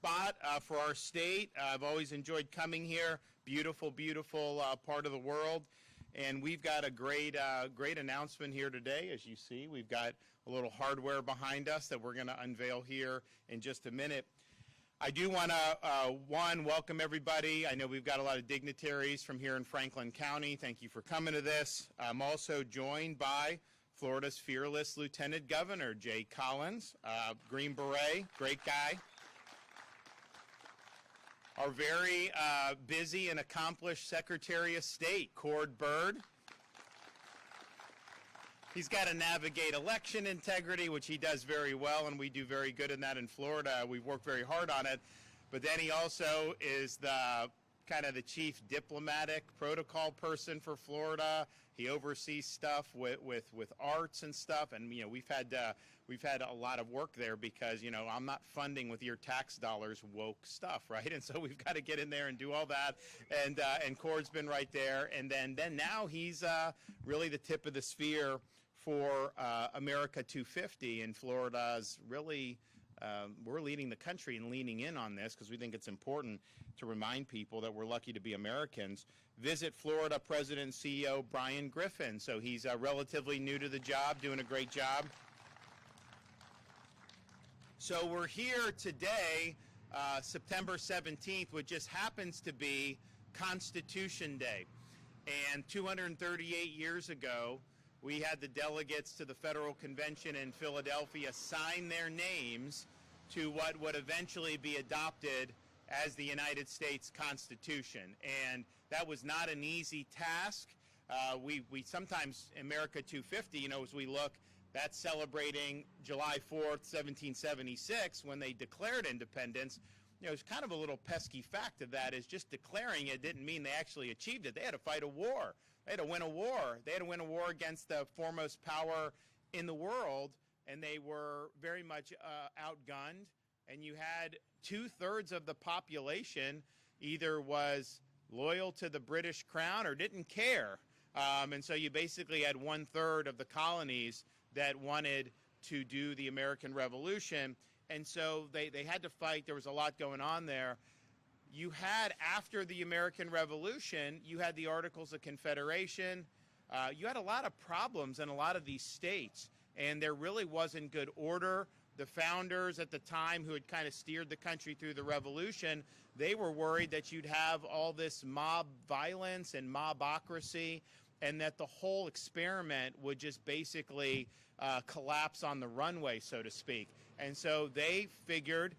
spot for our state. I've always enjoyed coming here. Beautiful, beautiful part of the world. And we've got a great announcement here today. As you see, we've got a little hardware behind us that we're going to unveil here in just a minute. I do want to, welcome everybody. I know we've got a lot of dignitaries from here in Franklin County. Thank you for coming to this. I'm also joined by Florida's fearless Lieutenant Governor, Jay Collins, Green Beret, great guy. Our very busy and accomplished Secretary of State, Cord Bird. He's got to navigate election integrity, which he does very well, and we do very good in that in Florida. We've worked very hard on it. But then he also is the kind of the chief diplomatic protocol person for Florida. He oversees stuff with arts and stuff, and we've had a lot of work there because I'm not funding with your tax dollars woke stuff, right? And so we've got to get in there and do all that. And Cord's been right there, and then now he's really the tip of the spear for America 250, and Florida's really. We're leading the country and leaning in on this because we think it's important to remind people that we're lucky to be Americans. Visit Florida President and CEO Brian Griffin. So he's relatively new to the job, doing a great job. So we're here today, September 17th, which just happens to be Constitution Day. And 238 years ago, we had the delegates to the Federal Convention in Philadelphia sign their names to what would eventually be adopted as the United States Constitution. And that was not an easy task. We sometimes, America 250, as we look, that's celebrating July 4th, 1776, when they declared independence. It's kind of a little pesky fact of that is just declaring it didn't mean they actually achieved it. They had to fight a war. They had to win a war. They had to win a war against the foremost power in the world, and they were very much outgunned. And you had 2/3 of the population either was loyal to the British crown or didn't care. And so you basically had 1/3 of the colonies that wanted to do the American Revolution. And so they had to fight. There was a lot going on there. You had, after the American Revolution, you had the Articles of Confederation. You had a lot of problems in a lot of these states, and there really wasn't good order. The founders at the time who had kind of steered the country through the revolution, they were worried that you'd have all this mob violence and mobocracy, and that the whole experiment would just basically collapse on the runway, so to speak. And so they figured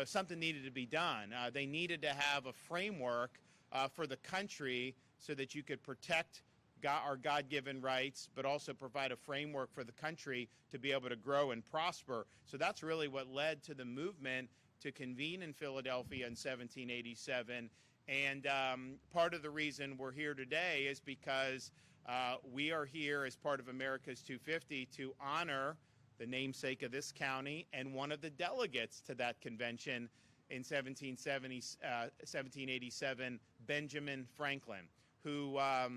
something needed to be done. They needed to have a framework for the country so that you could protect our God-given rights, but also provide a framework for the country to be able to grow and prosper. So that's really what led to the movement to convene in Philadelphia in 1787. And part of the reason we're here today is because we are here as part of America's 250 to honor the namesake of this county and one of the delegates to that convention in 1787, Benjamin Franklin, who, I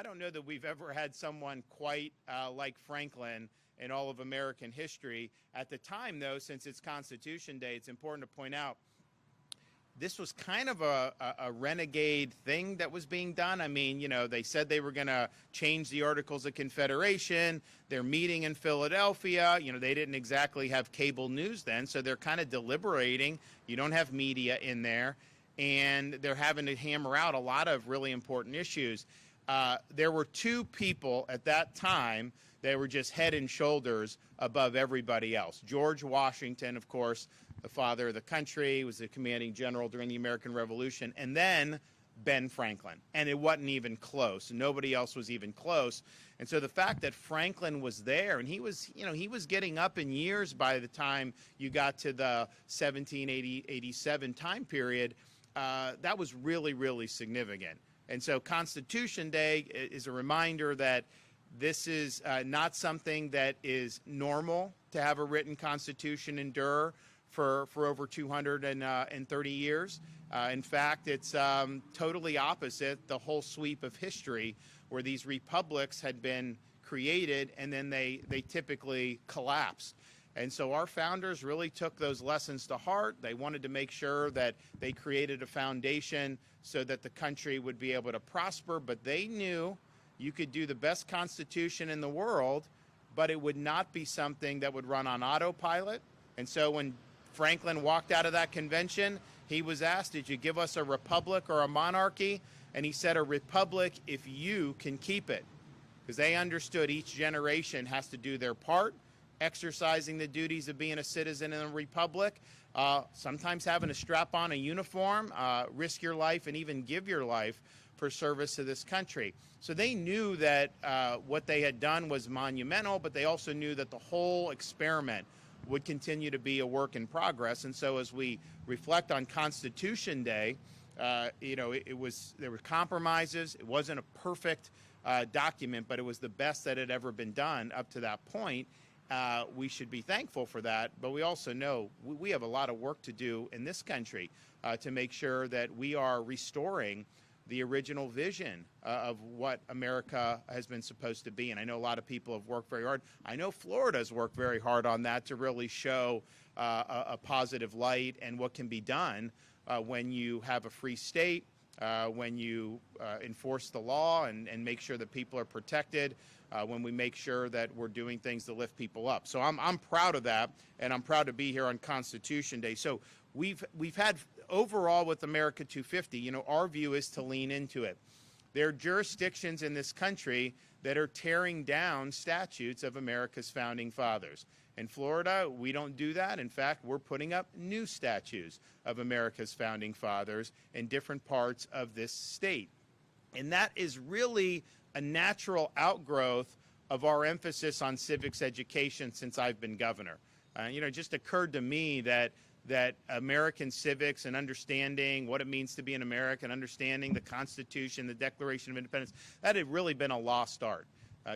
don't know that we've ever had someone quite like Franklin in all of American history. At the time, though, since it's Constitution Day, it's important to point out this was kind of a renegade thing that was being done. I mean, they said they were going to change the Articles of Confederation. They're meeting in Philadelphia. They didn't exactly have cable news then, so they're kind of deliberating. You don't have media in there, and they're having to hammer out a lot of really important issues. There were two people at that time that were just head and shoulders above everybody else. George Washington, of course, the father of the country, was the commanding general during the American Revolution, and then Ben Franklin. And it wasn't even close. Nobody else was even close. And so the fact that Franklin was there, and he was getting up in years by the time you got to the 1787 time period, that was really, really significant. And so Constitution Day is a reminder that this is not something that is normal to have a written constitution endure for over 230 years. In fact, it's totally opposite the whole sweep of history, where these republics had been created and then they typically collapsed. And so our founders really took those lessons to heart. They wanted to make sure that they created a foundation so that the country would be able to prosper, but they knew you could do the best constitution in the world, but it would not be something that would run on autopilot. And so when Franklin walked out of that convention, he was asked, did you give us a republic or a monarchy? And he said, a republic if you can keep it. Because they understood each generation has to do their part, exercising the duties of being a citizen in a republic, sometimes having to strap on a uniform, risk your life, and even give your life for service to this country. So they knew that what they had done was monumental, but they also knew that the whole experiment would continue to be a work in progress. And so as we reflect on Constitution Day, there were compromises. It wasn't a perfect document, but it was the best that had ever been done up to that point. We should be thankful for that, but we also know we have a lot of work to do in this country to make sure that we are restoring the original vision of what America has been supposed to be. And I know a lot of people have worked very hard. I know Florida has worked very hard on that to really show a positive light and what can be done when you have a free state, when you enforce the law and make sure that people are protected, when we make sure that we're doing things to lift people up. So I'm proud of that, and I'm proud to be here on Constitution Day. So we've had, overall with America 250, our view is to lean into it. There are jurisdictions in this country that are tearing down statutes of America's founding fathers. In Florida, we don't do that. In fact, we're putting up new statues of America's founding fathers in different parts of this state. And that is really a natural outgrowth of our emphasis on civics education since I've been governor. It just occurred to me that American civics and understanding what it means to be an American, understanding the Constitution, the Declaration of Independence, that had really been a lost art.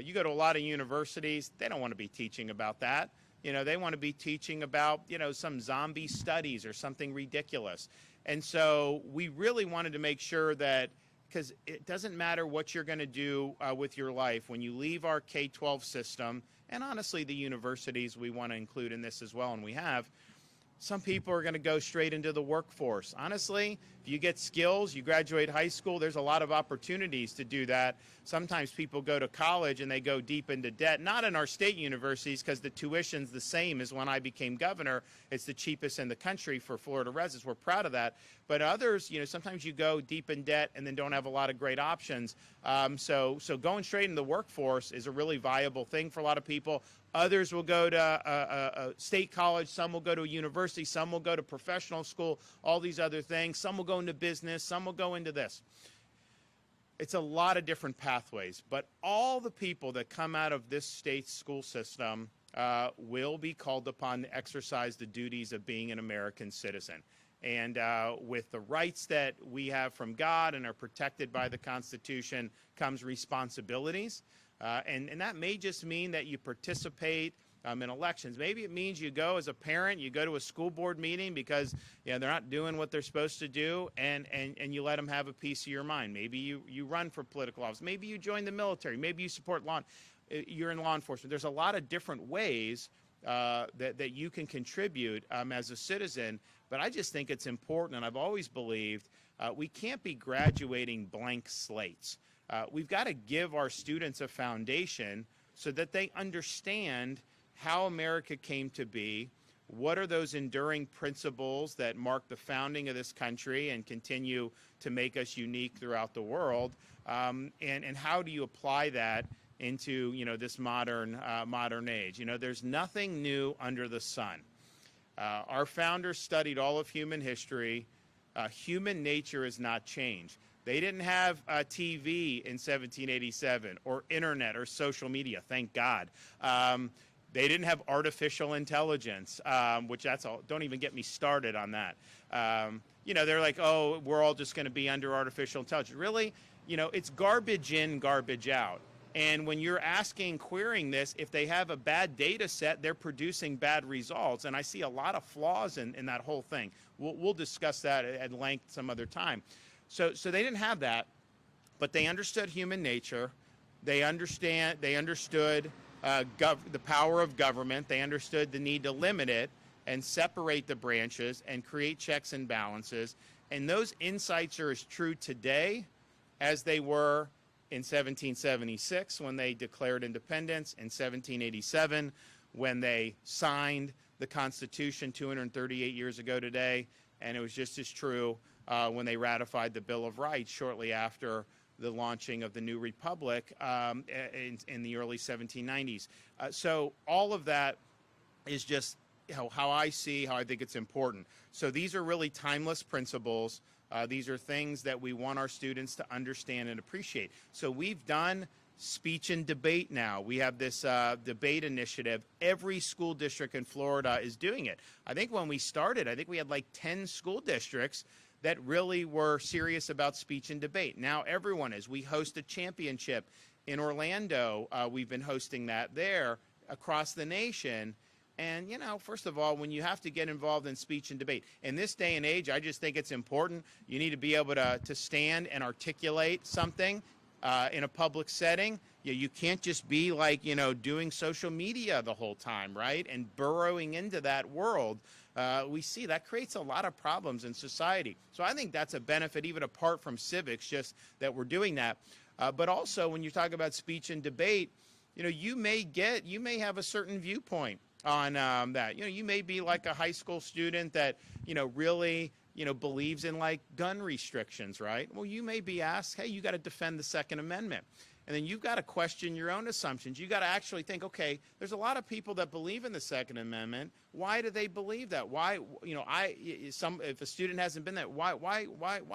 You go to a lot of universities, they don't want to be teaching about that. They want to be teaching about, some zombie studies or something ridiculous. And so we really wanted to make sure that, because it doesn't matter what you're going to do with your life, when you leave our K-12 system, and honestly the universities we want to include in this as well, and we have, some people are going to go straight into the workforce. Honestly, if you get skills, you graduate high school, there's a lot of opportunities to do that. Sometimes people go to college and they go deep into debt, not in our state universities because the tuition's the same as when I became governor. It's the cheapest in the country for Florida residents. We're proud of that. But others, sometimes you go deep in debt and then don't have a lot of great options. So going straight into the workforce is a really viable thing for a lot of people. Others will go to a state college, some will go to a university, some will go to professional school, all these other things. Some will go into business, some will go into this. It's a lot of different pathways, but all the people that come out of this state's school system will be called upon to exercise the duties of being an American citizen. And with the rights that we have from God and are protected by the Constitution comes responsibilities. And that may just mean that you participate in elections. Maybe it means you go as a parent, you go to a school board meeting because they're not doing what they're supposed to do, and you let them have a piece of your mind. Maybe you run for political office. Maybe you join the military. Maybe you support you're in law enforcement. There's a lot of different ways that you can contribute as a citizen, but I just think it's important, and I've always believed we can't be graduating blank slates. We've got to give our students a foundation so that they understand how America came to be, what are those enduring principles that mark the founding of this country and continue to make us unique throughout the world, and how do you apply that into this modern age. There's nothing new under the sun. Our founders studied all of human history. Human nature has not changed. They didn't have TV in 1787 or internet or social media, thank God. They didn't have artificial intelligence, which that's all. Don't even get me started on that. They're like, oh, we're all just going to be under artificial intelligence. Really? It's garbage in, garbage out. And when you're querying this, if they have a bad data set, they're producing bad results. And I see a lot of flaws in that whole thing. We'll discuss that at length some other time. So they didn't have that, but they understood human nature. They understood the power of government. They understood the need to limit it and separate the branches and create checks and balances. And those insights are as true today as they were in 1776 when they declared independence, in 1787 when they signed the Constitution 238 years ago today, and it was just as true when they ratified the Bill of Rights shortly after the launching of the new republic in the early 1790s. So all of that is just how I think it's important. So these are really timeless principles. These are things that we want our students to understand and appreciate. So we've done speech and debate now. We have this debate initiative. Every school district in Florida is doing it. I think when we started, I think we had like 10 school districts that really were serious about speech and debate. Now everyone is. We host a championship in Orlando. We've been hosting that there across the nation. And, you know, first of all, when you have to get involved in speech and debate, in this day and age, I just think it's important. You need to be able to stand and articulate something in a public setting. You can't just be like, you know, doing social media the whole time, right? And burrowing into that world. We see that creates a lot of problems in society. So I think that's a benefit, even apart from civics, just that we're doing that. But also, when you talk about speech and debate, you know, you may have a certain viewpoint on that. You know, you may be like a high school student that, you know, really, you know, believes in like gun restrictions, right? Well, you may be asked, hey, you got to defend the Second Amendment. And then you've got to question your own assumptions. You've got to actually think, okay, there's a lot of people that believe in the Second Amendment. Why do they believe that? Why, you know, if a student hasn't been there, why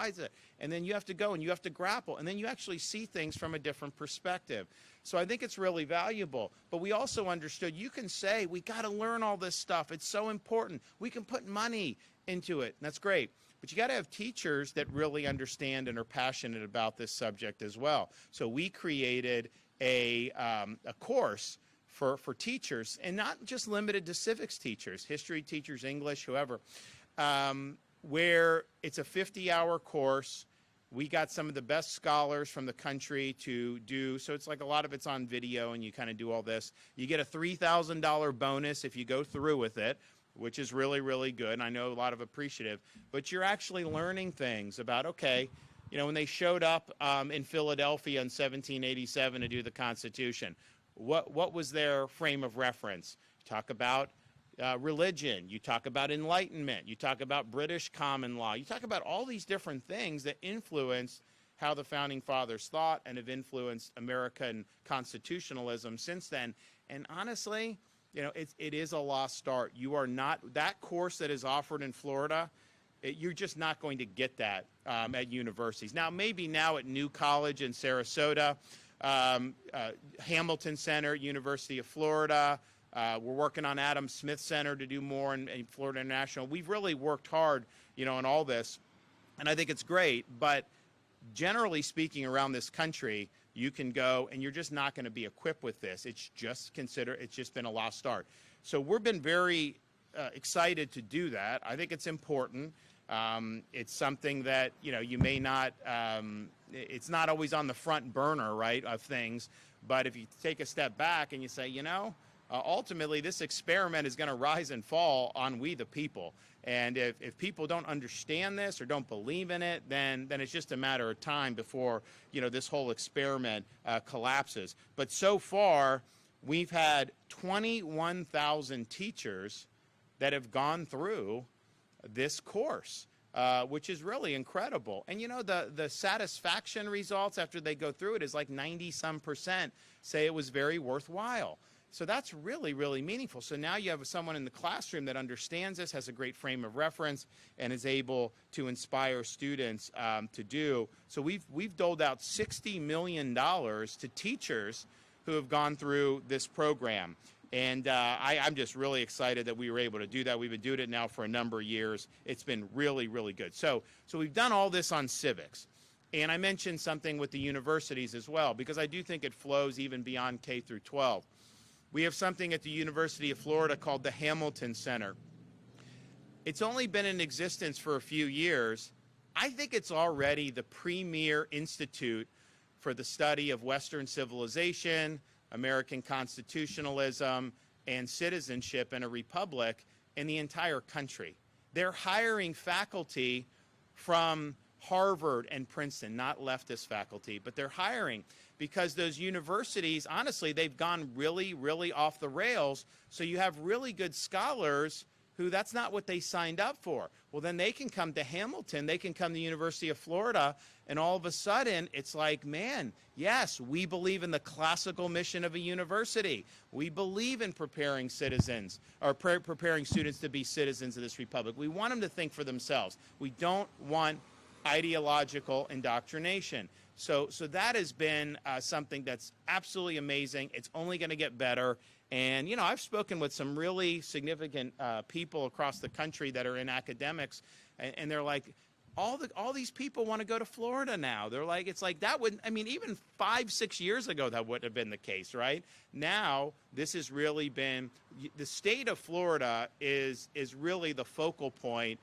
is it? And then you have to go and you have to grapple. And then you actually see things from a different perspective. So I think it's really valuable. But we also understood, you can say, we got to learn all this stuff. It's so important. We can put money into it. And that's great. But you got to have teachers that really understand and are passionate about this subject as well. So we created a course for teachers, and not just limited to civics teachers, history teachers, English, whoever, where it's a 50-hour course. We got some of the best scholars from the country to do, so it's like a lot of it's on video, and you kind of do all this. You get a $3,000 bonus if you go through with it, which is really, really good. And I know a lot of appreciative, but you're actually learning things about, okay, you know, when they showed up in Philadelphia in 1787 to do the Constitution, what was their frame of reference? Talk about religion, you talk about Enlightenment, you talk about British common law, you talk about all these different things that influenced how the Founding Fathers thought and have influenced American constitutionalism since then. And honestly, you know, it is a lost start. You are not, that course that is offered in Florida, you're just not going to get that at universities. Now, maybe now at New College in Sarasota, Hamilton Center, University of Florida, we're working on Adam Smith Center to do more in Florida International. We've really worked hard, you know, on all this, and I think it's great. But generally speaking, around this country, you can go and you're just not going to be equipped with this. It's just been a lost start. So we've been very excited to do that. I think it's important. It's something that, you know, you may not, it's not always on the front burner, right, of things. But if you take a step back and you say, you know, ultimately this experiment is going to rise and fall on we the people. And if people don't understand this or don't believe in it, then it's just a matter of time before, you know, this whole experiment collapses. But so far, we've had 21,000 teachers that have gone through this course, which is really incredible. And, you know, the satisfaction results after they go through it is like 90-some% say it was very worthwhile. So that's really, really meaningful. So now you have someone in the classroom that understands this, has a great frame of reference, and is able to inspire students to do. So we've doled out $60 million to teachers who have gone through this program. And I'm just really excited that we were able to do that. We've been doing it now for a number of years. It's been really, really good. So we've done all this on civics. And I mentioned something with the universities as well, because I do think it flows even beyond K through 12. We have something at the University of Florida called the Hamilton Center. It's only been in existence for a few years. I think it's already the premier institute for the study of Western civilization, American constitutionalism and citizenship in a republic in the entire country. They're hiring faculty from Harvard and Princeton, not leftist faculty, but they're hiring because those universities, honestly, they've gone really, really off the rails. So you have really good scholars who that's not what they signed up for. Well, then they can come to Hamilton, they can come to the University of Florida, and all of a sudden it's like, man, yes, we believe in the classical mission of a university. We believe in preparing citizens, or preparing students to be citizens of this republic. We want them to think for themselves. We don't want ideological indoctrination. So that has been something that's absolutely amazing. It's only going to get better. And, you know, I've spoken with some really significant people across the country that are in academics, and they're like, all these people want to go to Florida now. They're like, it's like that would, I mean, even 5-6 years ago, that wouldn't have been the case, right? Now, this has really been, the state of Florida is really the focal point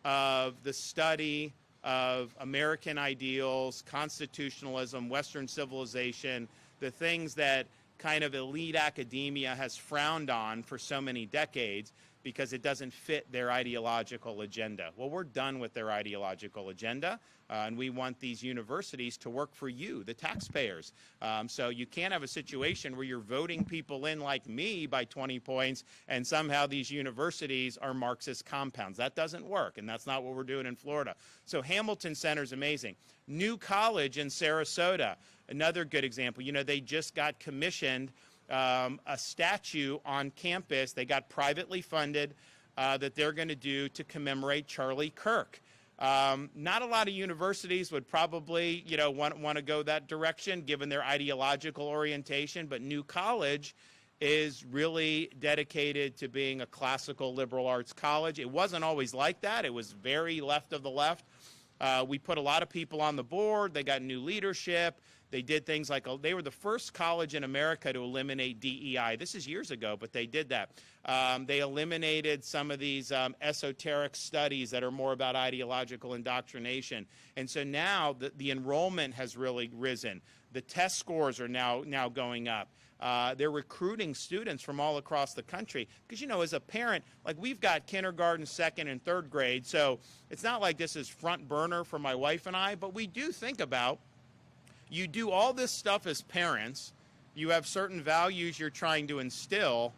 of the study of American ideals, constitutionalism, Western civilization, the things that kind of elite academia has frowned on for so many decades because it doesn't fit their ideological agenda. Well, we're done with their ideological agenda, and we want these universities to work for you, the taxpayers. So you can't have a situation where you're voting people in like me by 20 points, and somehow these universities are Marxist compounds. That doesn't work, and that's not what we're doing in Florida. So Hamilton Center is amazing. New College in Sarasota, another good example. You know, they just got commissioned a statue on campus. They got privately funded that they're going to do to commemorate Charlie Kirk. Not a lot of universities would probably, you know, want to go that direction given their ideological orientation, but New College is really dedicated to being a classical liberal arts college. It wasn't always like that. It was very left of the left. We put a lot of people on the board. They got new leadership. They did things like, they were the first college in America to eliminate DEI. This is years ago, but they did that. They eliminated some of these esoteric studies that are more about ideological indoctrination. And so now the enrollment has really risen. The test scores are now going up. They're recruiting students from all across the country. Because, you know, as a parent, like we've got kindergarten, second, and third grade. So it's not like this is front burner for my wife and I, but we do think about, you do all this stuff as parents, you have certain values you're trying to instill,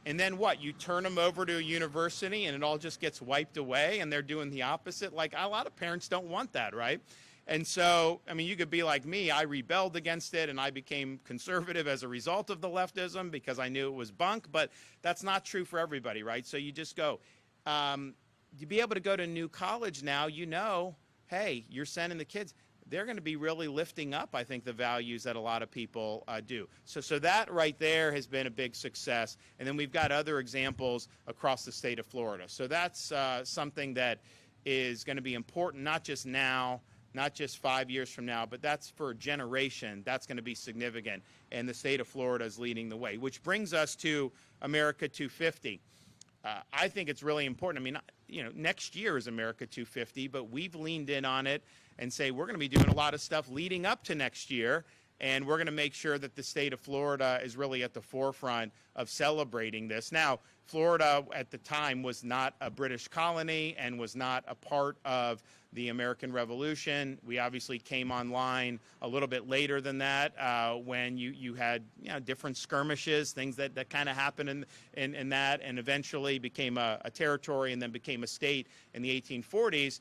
and then what? You turn them over to a university and it all just gets wiped away and they're doing the opposite? Like, a lot of parents don't want that, right? And so, I mean, you could be like me. I rebelled against it and I became conservative as a result of the leftism because I knew it was bunk, but that's not true for everybody, right? So you just go. To be able to go to New College now, you know, hey, you're sending the kids. They're going to be really lifting up, I think, the values that a lot of people do. So that right there has been a big success. And then we've got other examples across the state of Florida. So that's something that is going to be important, not just now, not just 5 years from now, but that's for a generation. That's going to be significant. And the state of Florida is leading the way, which brings us to America 250. I think it's really important. I mean, you know, next year is America 250, but we've leaned in on it and say we're going to be doing a lot of stuff leading up to next year, and we're going to make sure that the state of Florida is really at the forefront of celebrating this. Now, Florida at the time was not a British colony and was not a part of the American Revolution. We obviously came online a little bit later than that when you had, you know, different skirmishes, things that kind of happened in that, and eventually became a territory and then became a state in the 1840s.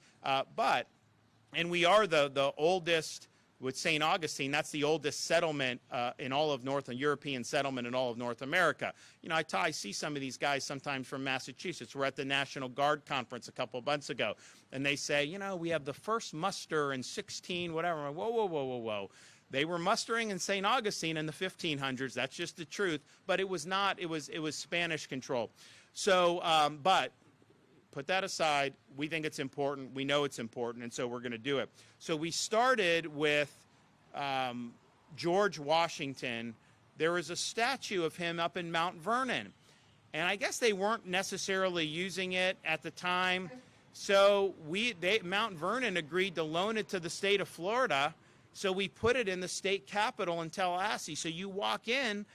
And we are the oldest, with St. Augustine, that's the oldest settlement in all of European settlement in all of North America. You know, I see some of these guys sometimes from Massachusetts. We're at the National Guard Conference a couple of months ago, and they say, you know, we have the first muster in 16, whatever. I'm like, whoa, whoa, whoa, whoa, whoa. They were mustering in St. Augustine in the 1500s. That's just the truth. But it was not, it was Spanish control. So, but put that aside. We think it's important. We know it's important, and so we're going to do it. So we started with George Washington. There was a statue of him up in Mount Vernon, and I guess they weren't necessarily using it at the time. So Mount Vernon agreed to loan it to the state of Florida. So we put it in the state capitol in Tallahassee. So you walk in,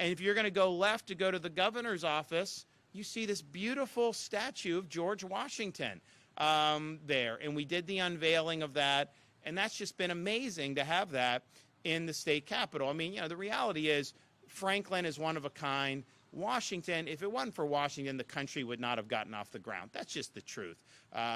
And if you're going to go left to go to the governor's office, you see this beautiful statue of George Washington there. And we did the unveiling of that. And that's just been amazing to have that in the state capitol. I mean, you know, the reality is Franklin is one of a kind. Washington, if it wasn't for Washington, the country would not have gotten off the ground. That's just the truth.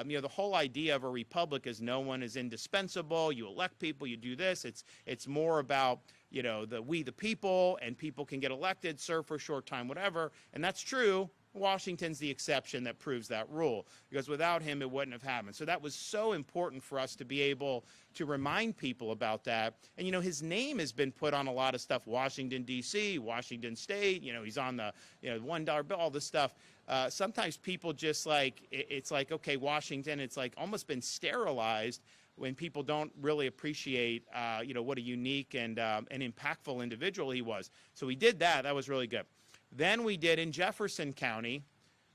You know, the whole idea of a republic is no one is indispensable. You elect people, you do this. It's more about, you know, we the people, and people can get elected, serve for a short time, whatever. And that's true. Washington's the exception that proves that rule, because without him, it wouldn't have happened. So that was so important for us to be able to remind people about that. And, you know, his name has been put on a lot of stuff, Washington, D.C., Washington State, you know, he's on the, you know, $1 bill, all this stuff. Sometimes people just like, it's like, okay, Washington, it's like almost been sterilized when people don't really appreciate, you know, what a unique and an impactful individual he was. So we did that. That was really good. Then we did in Jefferson County,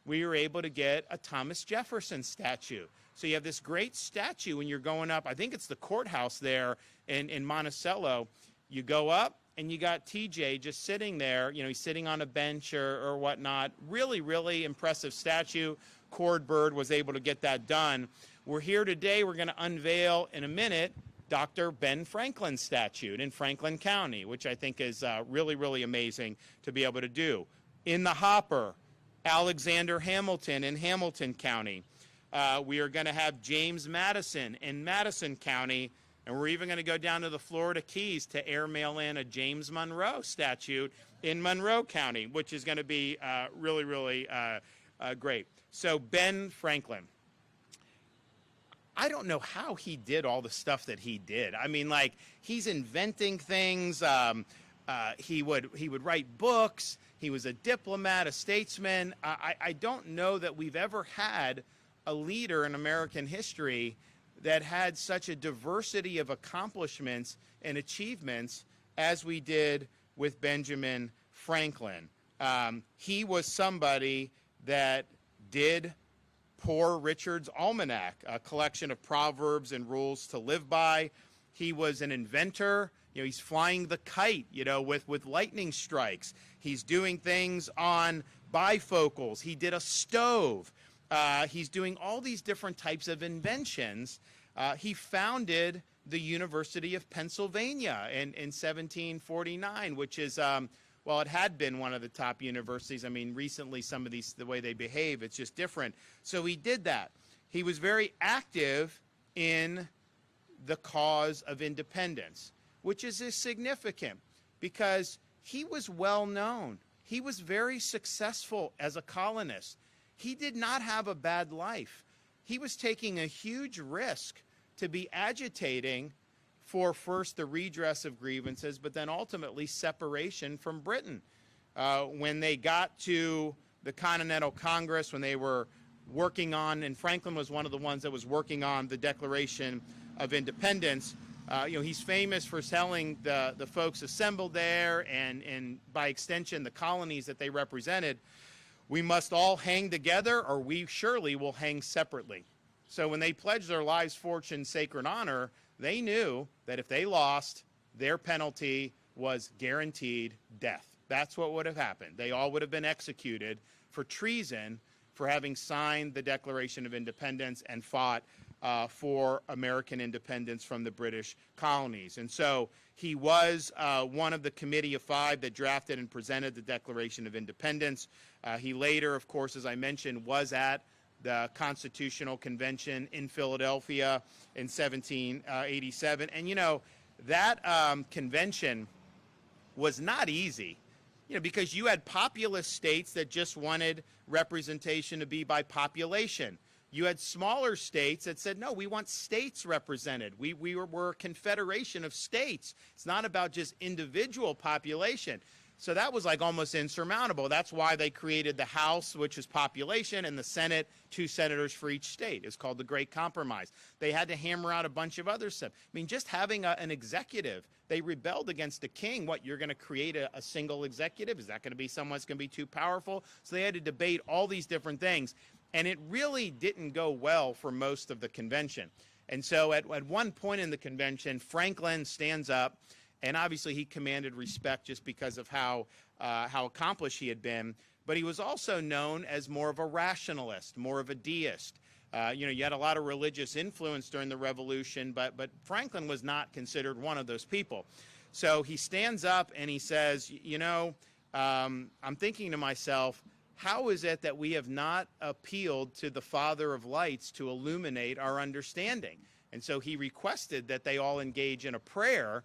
we were able to get a Thomas Jefferson statue. So you have this great statue when you're going up, I think it's the courthouse there in Monticello. You go up and you got TJ just sitting there, you know, he's sitting on a bench or whatnot. Really, really impressive statue. Cord Bird was able to get that done. We're here today, we're gonna unveil in a minute Dr. Ben Franklin's statue in Franklin County, which I think is really, really amazing to be able to do. In the hopper, Alexander Hamilton in Hamilton County. We are going to have James Madison in Madison County, and we're even going to go down to the Florida Keys to airmail in a James Monroe statue in Monroe County, which is going to be really, really great. So Ben Franklin. I don't know how he did all the stuff that he did. I mean, like, he's inventing things. He would write books. He was a diplomat, a statesman. I don't know that we've ever had a leader in American history that had such a diversity of accomplishments and achievements as we did with Benjamin Franklin. He was somebody that did Poor Richard's Almanac, a collection of proverbs and rules to live by. He was an inventor. You know, he's flying the kite, you know, with lightning strikes. He's doing things on bifocals. He did a stove. He's doing all these different types of inventions. He founded the University of Pennsylvania in 1749, which is, well, it had been one of the top universities. I mean, recently some of these, the way they behave, it's just different. So he did that. He was very active in the cause of independence, which is significant because he was well known. He was very successful as a colonist. He did not have a bad life. He was taking a huge risk to be agitating for first the redress of grievances, but then ultimately separation from Britain. When they got to the Continental Congress, when they were working on, and Franklin was one of the ones that was working on the Declaration of Independence, you know, he's famous for telling the folks assembled there and by extension the colonies that they represented, we must all hang together or we surely will hang separately. So when they pledged their lives, fortune, sacred honor, they knew that if they lost, their penalty was guaranteed death. That's what would have happened. They all would have been executed for treason for having signed the Declaration of Independence and fought for American independence from the British colonies. And so he was one of the Committee of Five that drafted and presented the Declaration of Independence. He later, of course, as I mentioned, was at the Constitutional Convention in Philadelphia in 1787. And, you know, that convention was not easy, you know, because you had populous states that just wanted representation to be by population. You had smaller states that said, no, we want states represented. We were a confederation of states. It's not about just individual population. So that was like almost insurmountable. That's why they created the House, which is population, and the Senate, 2 senators for each state. It's called the Great Compromise. They had to hammer out a bunch of other stuff. I mean, just having an executive, they rebelled against the king. What, you're going to create a single executive? Is that going to be someone that's going to be too powerful? So they had to debate all these different things. And it really didn't go well for most of the convention. And so at one point in the convention, Franklin stands up, and obviously he commanded respect just because of how how accomplished he had been, but he was also known as more of a rationalist, more of a deist. You had a lot of religious influence during the Revolution, but Franklin was not considered one of those people. So he stands up and he says, I'm thinking to myself, how is it that we have not appealed to the Father of Lights to illuminate our understanding? And so he requested that they all engage in a prayer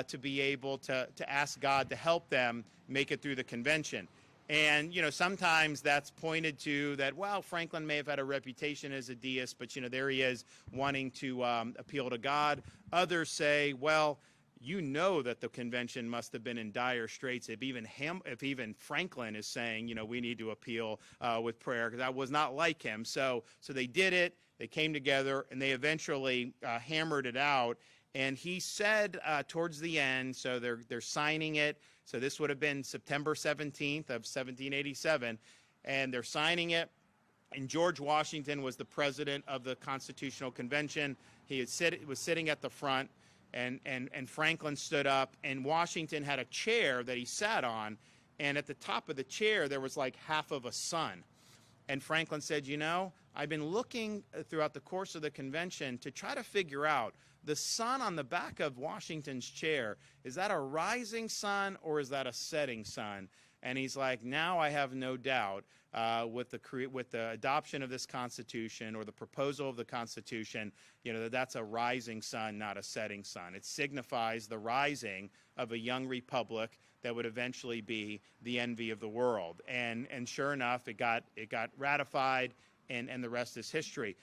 to be able to ask God to help them make it through the convention. And, sometimes that's pointed to that, well, Franklin may have had a reputation as a deist, but, there he is wanting to appeal to God. Others say, well, that the convention must have been in dire straits if even Franklin is saying, we need to appeal with prayer, because that was not like him. So they did it. They came together, and they eventually hammered it out. And he said towards the end, so they're signing it. So this would have been September 17th of 1787, and they're signing it. And George Washington was the president of the Constitutional Convention. He was sitting at the front, and Franklin stood up, and Washington had a chair that he sat on, and at the top of the chair there was like half of a sun. And Franklin said, I've been looking throughout the course of the convention to try to figure out the sun on the back of Washington's chair. Is that a rising sun or is that a setting sun? And he's like, now I have no doubt with the adoption of this Constitution, or the proposal of the Constitution, that's a rising sun, not a setting sun. It signifies the rising of a young republic that would eventually be the envy of the world. And sure enough, it got ratified. And the rest is history.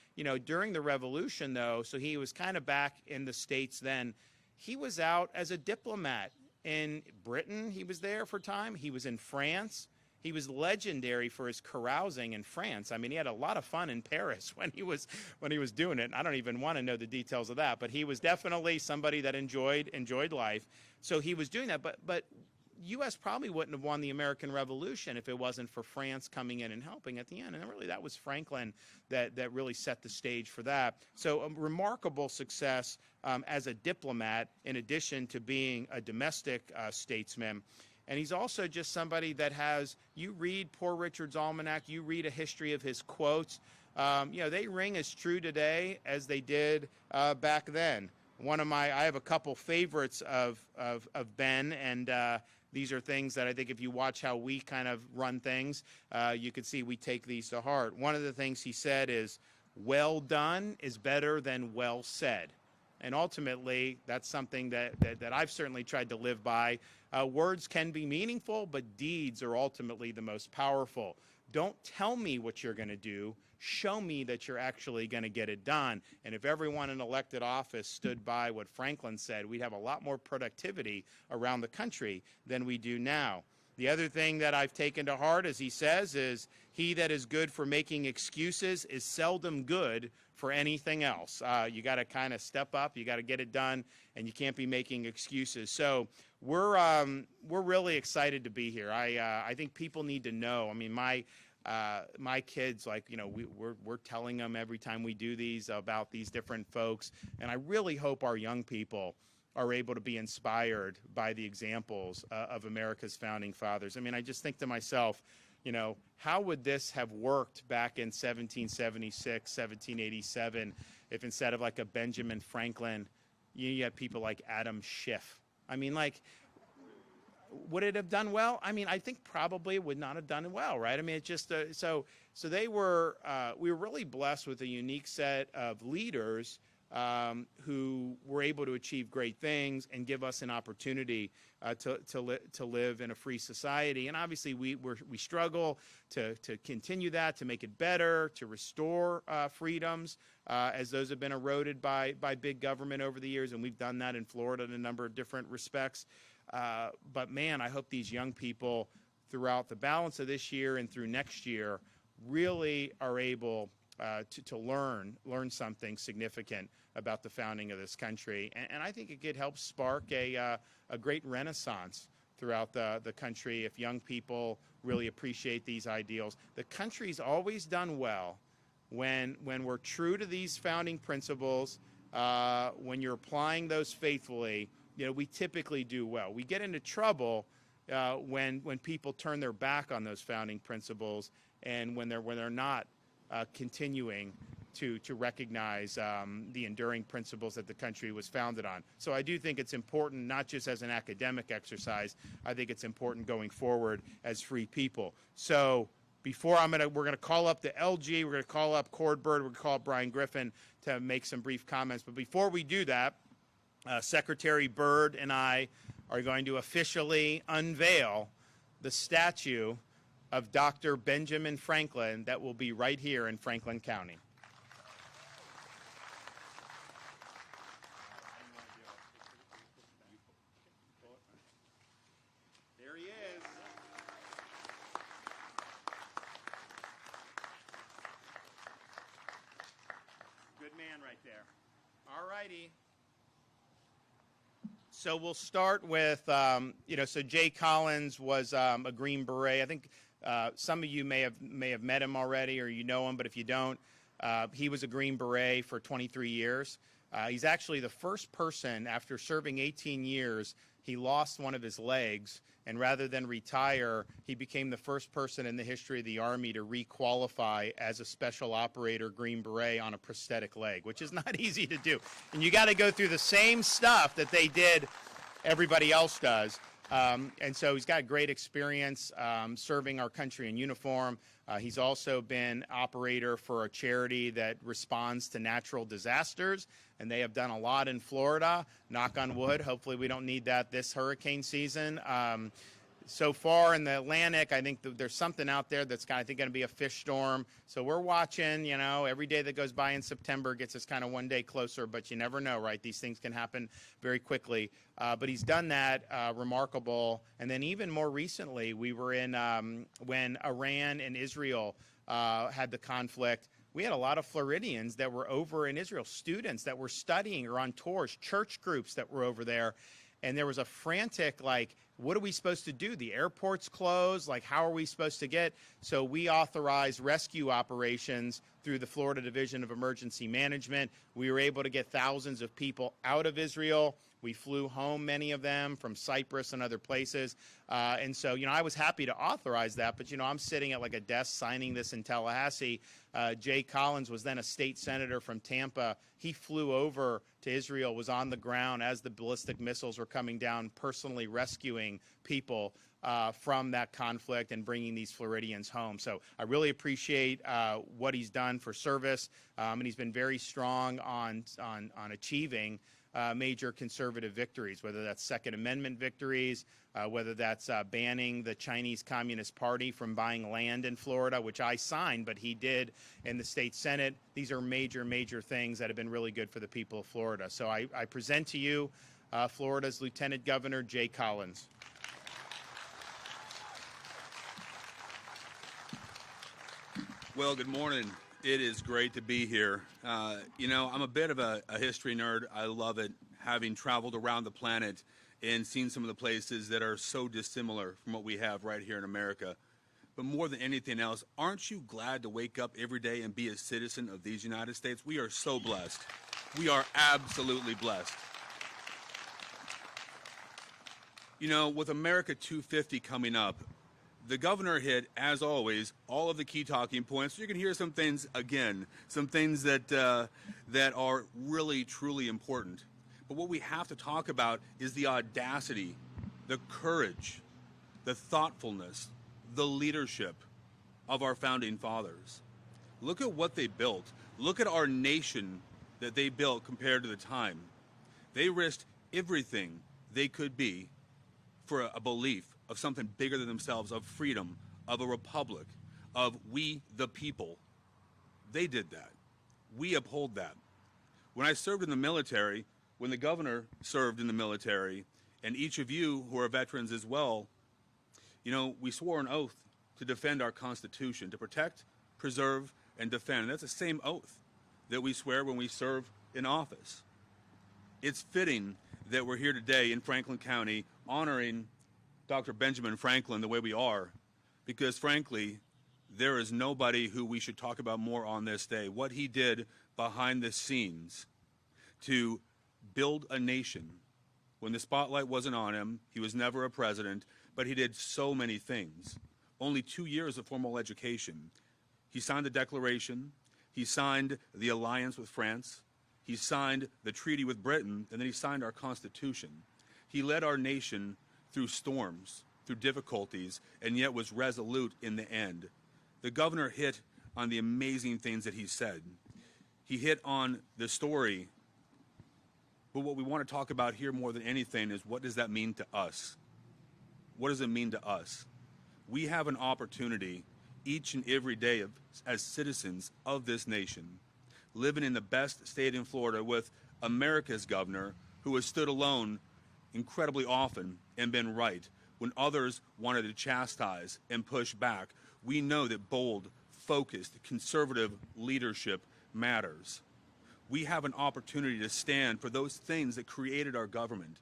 During the Revolution, though, so he was kind of back in the States then, he was out as a diplomat. In Britain, he was there for a time. He was in France. He was legendary for his carousing in France. I mean, he had a lot of fun in Paris when he was doing it. I don't even want to know the details of that, but he was definitely somebody that enjoyed life. So he was doing that, but U.S. probably wouldn't have won the American Revolution if it wasn't for France coming in and helping at the end. And really, that was Franklin that really set the stage for that. So a remarkable success as a diplomat, in addition to being a domestic statesman. And he's also just somebody that you read Poor Richard's Almanac, you read a history of his quotes. They ring as true today as they did back then. I have a couple favorites of Ben, and these are things that I think if you watch how we kind of run things, you could see we take these to heart. One of the things he said is, well done is better than well said. And ultimately, that's something that I've certainly tried to live by. Words can be meaningful, but deeds are ultimately the most powerful. Don't tell me what you're going to do. Show me that you're actually going to get it done. And if everyone in elected office stood by what Franklin said, we'd have a lot more productivity around the country than we do now. The other thing that I've taken to heart, as he says, is he that is good for making excuses is seldom good for anything else. You got to kind of step up, you got to get it done, and you can't be making excuses. So we're really excited to be here. I think people need to know. I mean, my kids, we're telling them every time we do these about these different folks, and I really hope our young people are able to be inspired by the examples of America's founding fathers. I mean, I just think to myself, how would this have worked back in 1776, 1787, if instead of like a Benjamin Franklin, you had people like Adam Schiff? I mean, would it have done well? I mean, I think probably it would not have done well, right? I mean, it just so we were really blessed with a unique set of leaders who were able to achieve great things and give us an opportunity to live in a free society. And obviously, we struggle to continue that, to make it better, to restore freedoms as those have been eroded by big government over the years. And we've done that in Florida in a number of different respects. But man, I hope these young people throughout the balance of this year and through next year really are able to learn something significant about the founding of this country. And I think it could help spark a great renaissance throughout the country if young people really appreciate these ideals. The country's always done well when we're true to these founding principles, when you're applying those faithfully. We typically do well. We get into trouble when people turn their back on those founding principles and when they're not continuing to recognize the enduring principles that the country was founded on. So I do think it's important, not just as an academic exercise. I think it's important going forward as free people. So before we're gonna call up the LG, we're gonna call up Cord Bird, we're gonna call up Brian Griffin to make some brief comments. But before we do that, Secretary Byrd and I are going to officially unveil the statue of Dr. Benjamin Franklin that will be right here in Franklin County. There he is. Good man right there. All righty. So we'll start with, so Jay Collins was a Green Beret. I think some of you may have met him already, or you know him, but if you don't, he was a Green Beret for 23 years. He's actually the first person, after serving 18 years, he lost one of his legs, and rather than retire, he became the first person in the history of the Army to re-qualify as a special operator Green Beret on a prosthetic leg, which is not easy to do. And you got to go through the same stuff that everybody else does. And so he's got great experience serving our country in uniform. He's also been operator for a charity that responds to natural disasters, and they have done a lot in Florida. Knock on wood, hopefully we don't need that this hurricane season. So far in the Atlantic, I think there's something out there that's I think going to be a fish storm. So we're watching, every day that goes by in September gets us kind of one day closer, but you never know, right? These things can happen very quickly. But he's done that, remarkable. And then even more recently, we were in when Iran and Israel had the conflict. We had a lot of Floridians that were over in Israel, students that were studying or on tours, church groups that were over there. And there was a frantic, what are we supposed to do? The airport's closed. How are we supposed to get? So we authorized rescue operations through the Florida Division of Emergency Management. We were able to get thousands of people out of Israel. We flew home, many of them, from Cyprus and other places. And so, I was happy to authorize that. But, I'm sitting at a desk signing this in Tallahassee. Jay Collins was then a state senator from Tampa. He flew over to Israel, was on the ground as the ballistic missiles were coming down, personally rescuing people from that conflict and bringing these Floridians home. So I really appreciate what he's done for service. And he's been very strong on achieving major conservative victories, whether that's Second Amendment victories, whether that's banning the Chinese Communist Party from buying land in Florida, which I signed, but he did in the state Senate. These are major, major things that have been really good for the people of Florida. So I present to you Florida's Lieutenant Governor Jay Collins. Well, good morning. It is great to be here. I'm a bit of a history nerd. I love it, having traveled around the planet and seen some of the places that are so dissimilar from what we have right here in America. But more than anything else, aren't you glad to wake up every day and be a citizen of these United States? We are so blessed. We are absolutely blessed. With America 250 coming up, the governor hit, as always, all of the key talking points. You can hear some things again, some things that are really, truly important. But what we have to talk about is the audacity, the courage, the thoughtfulness, the leadership of our founding fathers. Look at what they built. Look at our nation that they built compared to the time. They risked everything they could be for a belief of something bigger than themselves, of freedom, of a republic, of we the people. They did that. We uphold that. When I served in the military, when the governor served in the military, and each of you who are veterans as well, we swore an oath to defend our Constitution, to protect, preserve, and defend. And that's the same oath that we swear when we serve in office. It's fitting that we're here today in Franklin County honoring Dr. Benjamin Franklin the way we are, because frankly, there is nobody who we should talk about more on this day. What he did behind the scenes to build a nation when the spotlight wasn't on him, he was never a president, but he did so many things. Only 2 years of formal education. He signed the Declaration, he signed the alliance with France, he signed the treaty with Britain, and then he signed our Constitution. He led our nation through storms, through difficulties, and yet was resolute in the end. The governor hit on the amazing things that he said. He hit on the story, but what we want to talk about here more than anything is, what does that mean to us? What does it mean to us? We have an opportunity each and every day as citizens of this nation, living in the best state in Florida with America's governor, who has stood alone incredibly often and been right when others wanted to chastise and push back. We know that bold, focused, conservative leadership matters. We have an opportunity to stand for those things that created our government,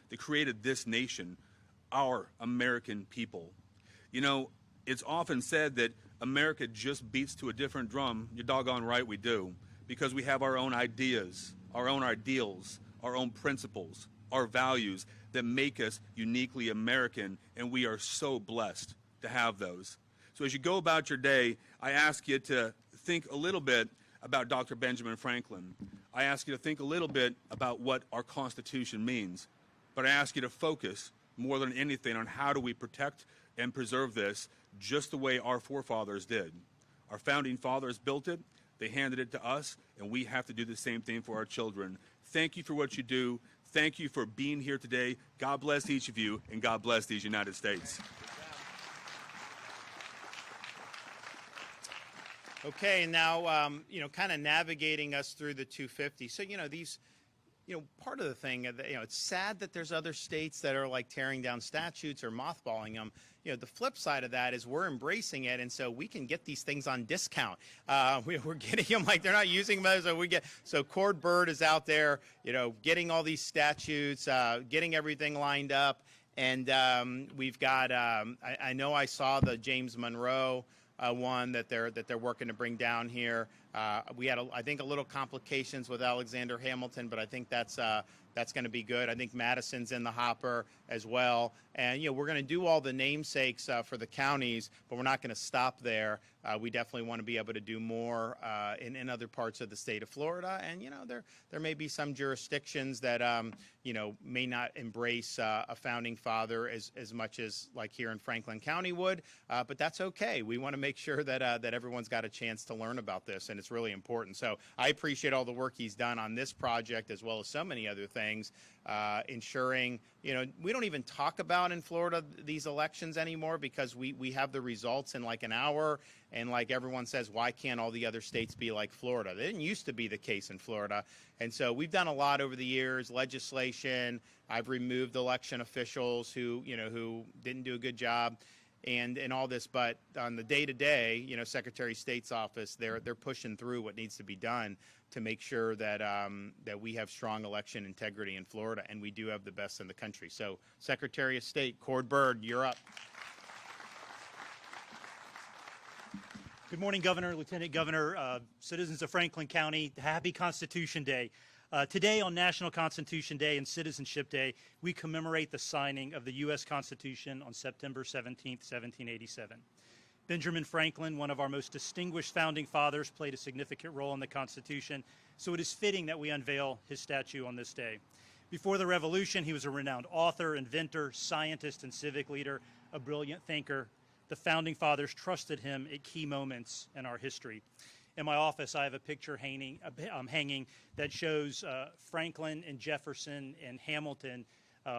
that created this nation, our American people. You know, it's often said that America just beats to a different drum. You're doggone right we do, because we have our own ideas, our own ideals, our own principles, our values that make us uniquely American, and we are so blessed to have those. So as you go about your day, I ask you to think a little bit about Dr. Benjamin Franklin. I ask you to think a little bit about what our Constitution means, but I ask you to focus more than anything on how do we protect and preserve this just the way our forefathers did. Our founding fathers built it, they handed it to us, and we have to do the same thing for our children. Thank you for what you do. Thank you for being here today. God bless each of you, and God bless these United States. Okay, now, kind of navigating us through the 250. So, part of the thing, it's sad that there's other states that are like tearing down statutes or mothballing them. The flip side of that is we're embracing it, and so we can get these things on discount. We're getting them like they're not using them, so Cord Bird is out there, getting all these statutes, getting everything lined up, and we've got. I know I saw the James Monroe one that they're working to bring down here. We had, I think, a little complications with Alexander Hamilton, but I think that's going to be good. I think Madison's in the hopper as well. And, we're going to do all the namesakes for the counties, but we're not going to stop there. We definitely want to be able to do more in other parts of the state of Florida. And, there may be some jurisdictions that, may not embrace a founding father as much as like here in Franklin County would, but that's okay. We want to make sure that everyone's got a chance to learn about this, and it's really important. So I appreciate all the work he's done on this project as well as so many other things, ensuring, we don't even talk about in Florida these elections anymore because we have the results in like an hour, and like everyone says, why can't all the other states be like Florida? That didn't used to be the case in Florida. And so we've done a lot over the years, legislation. I've removed election officials who didn't do a good job and all this, but on the day-to-day, Secretary of State's office, they're pushing through what needs to be done to make sure that that we have strong election integrity in Florida, and we do have the best in the country. So, Secretary of State Cord Bird, you're up. Good morning, Governor, Lieutenant Governor, citizens of Franklin County. Happy Constitution Day. Today on National Constitution Day and Citizenship Day, we commemorate the signing of the U.S. Constitution on September 17, 1787. Benjamin Franklin, one of our most distinguished founding fathers, played a significant role in the Constitution, so it is fitting that we unveil his statue on this day. Before the Revolution, he was a renowned author, inventor, scientist, and civic leader, a brilliant thinker. The founding fathers trusted him at key moments in our history. In my office, I have a picture hanging that shows Franklin and Jefferson and Hamilton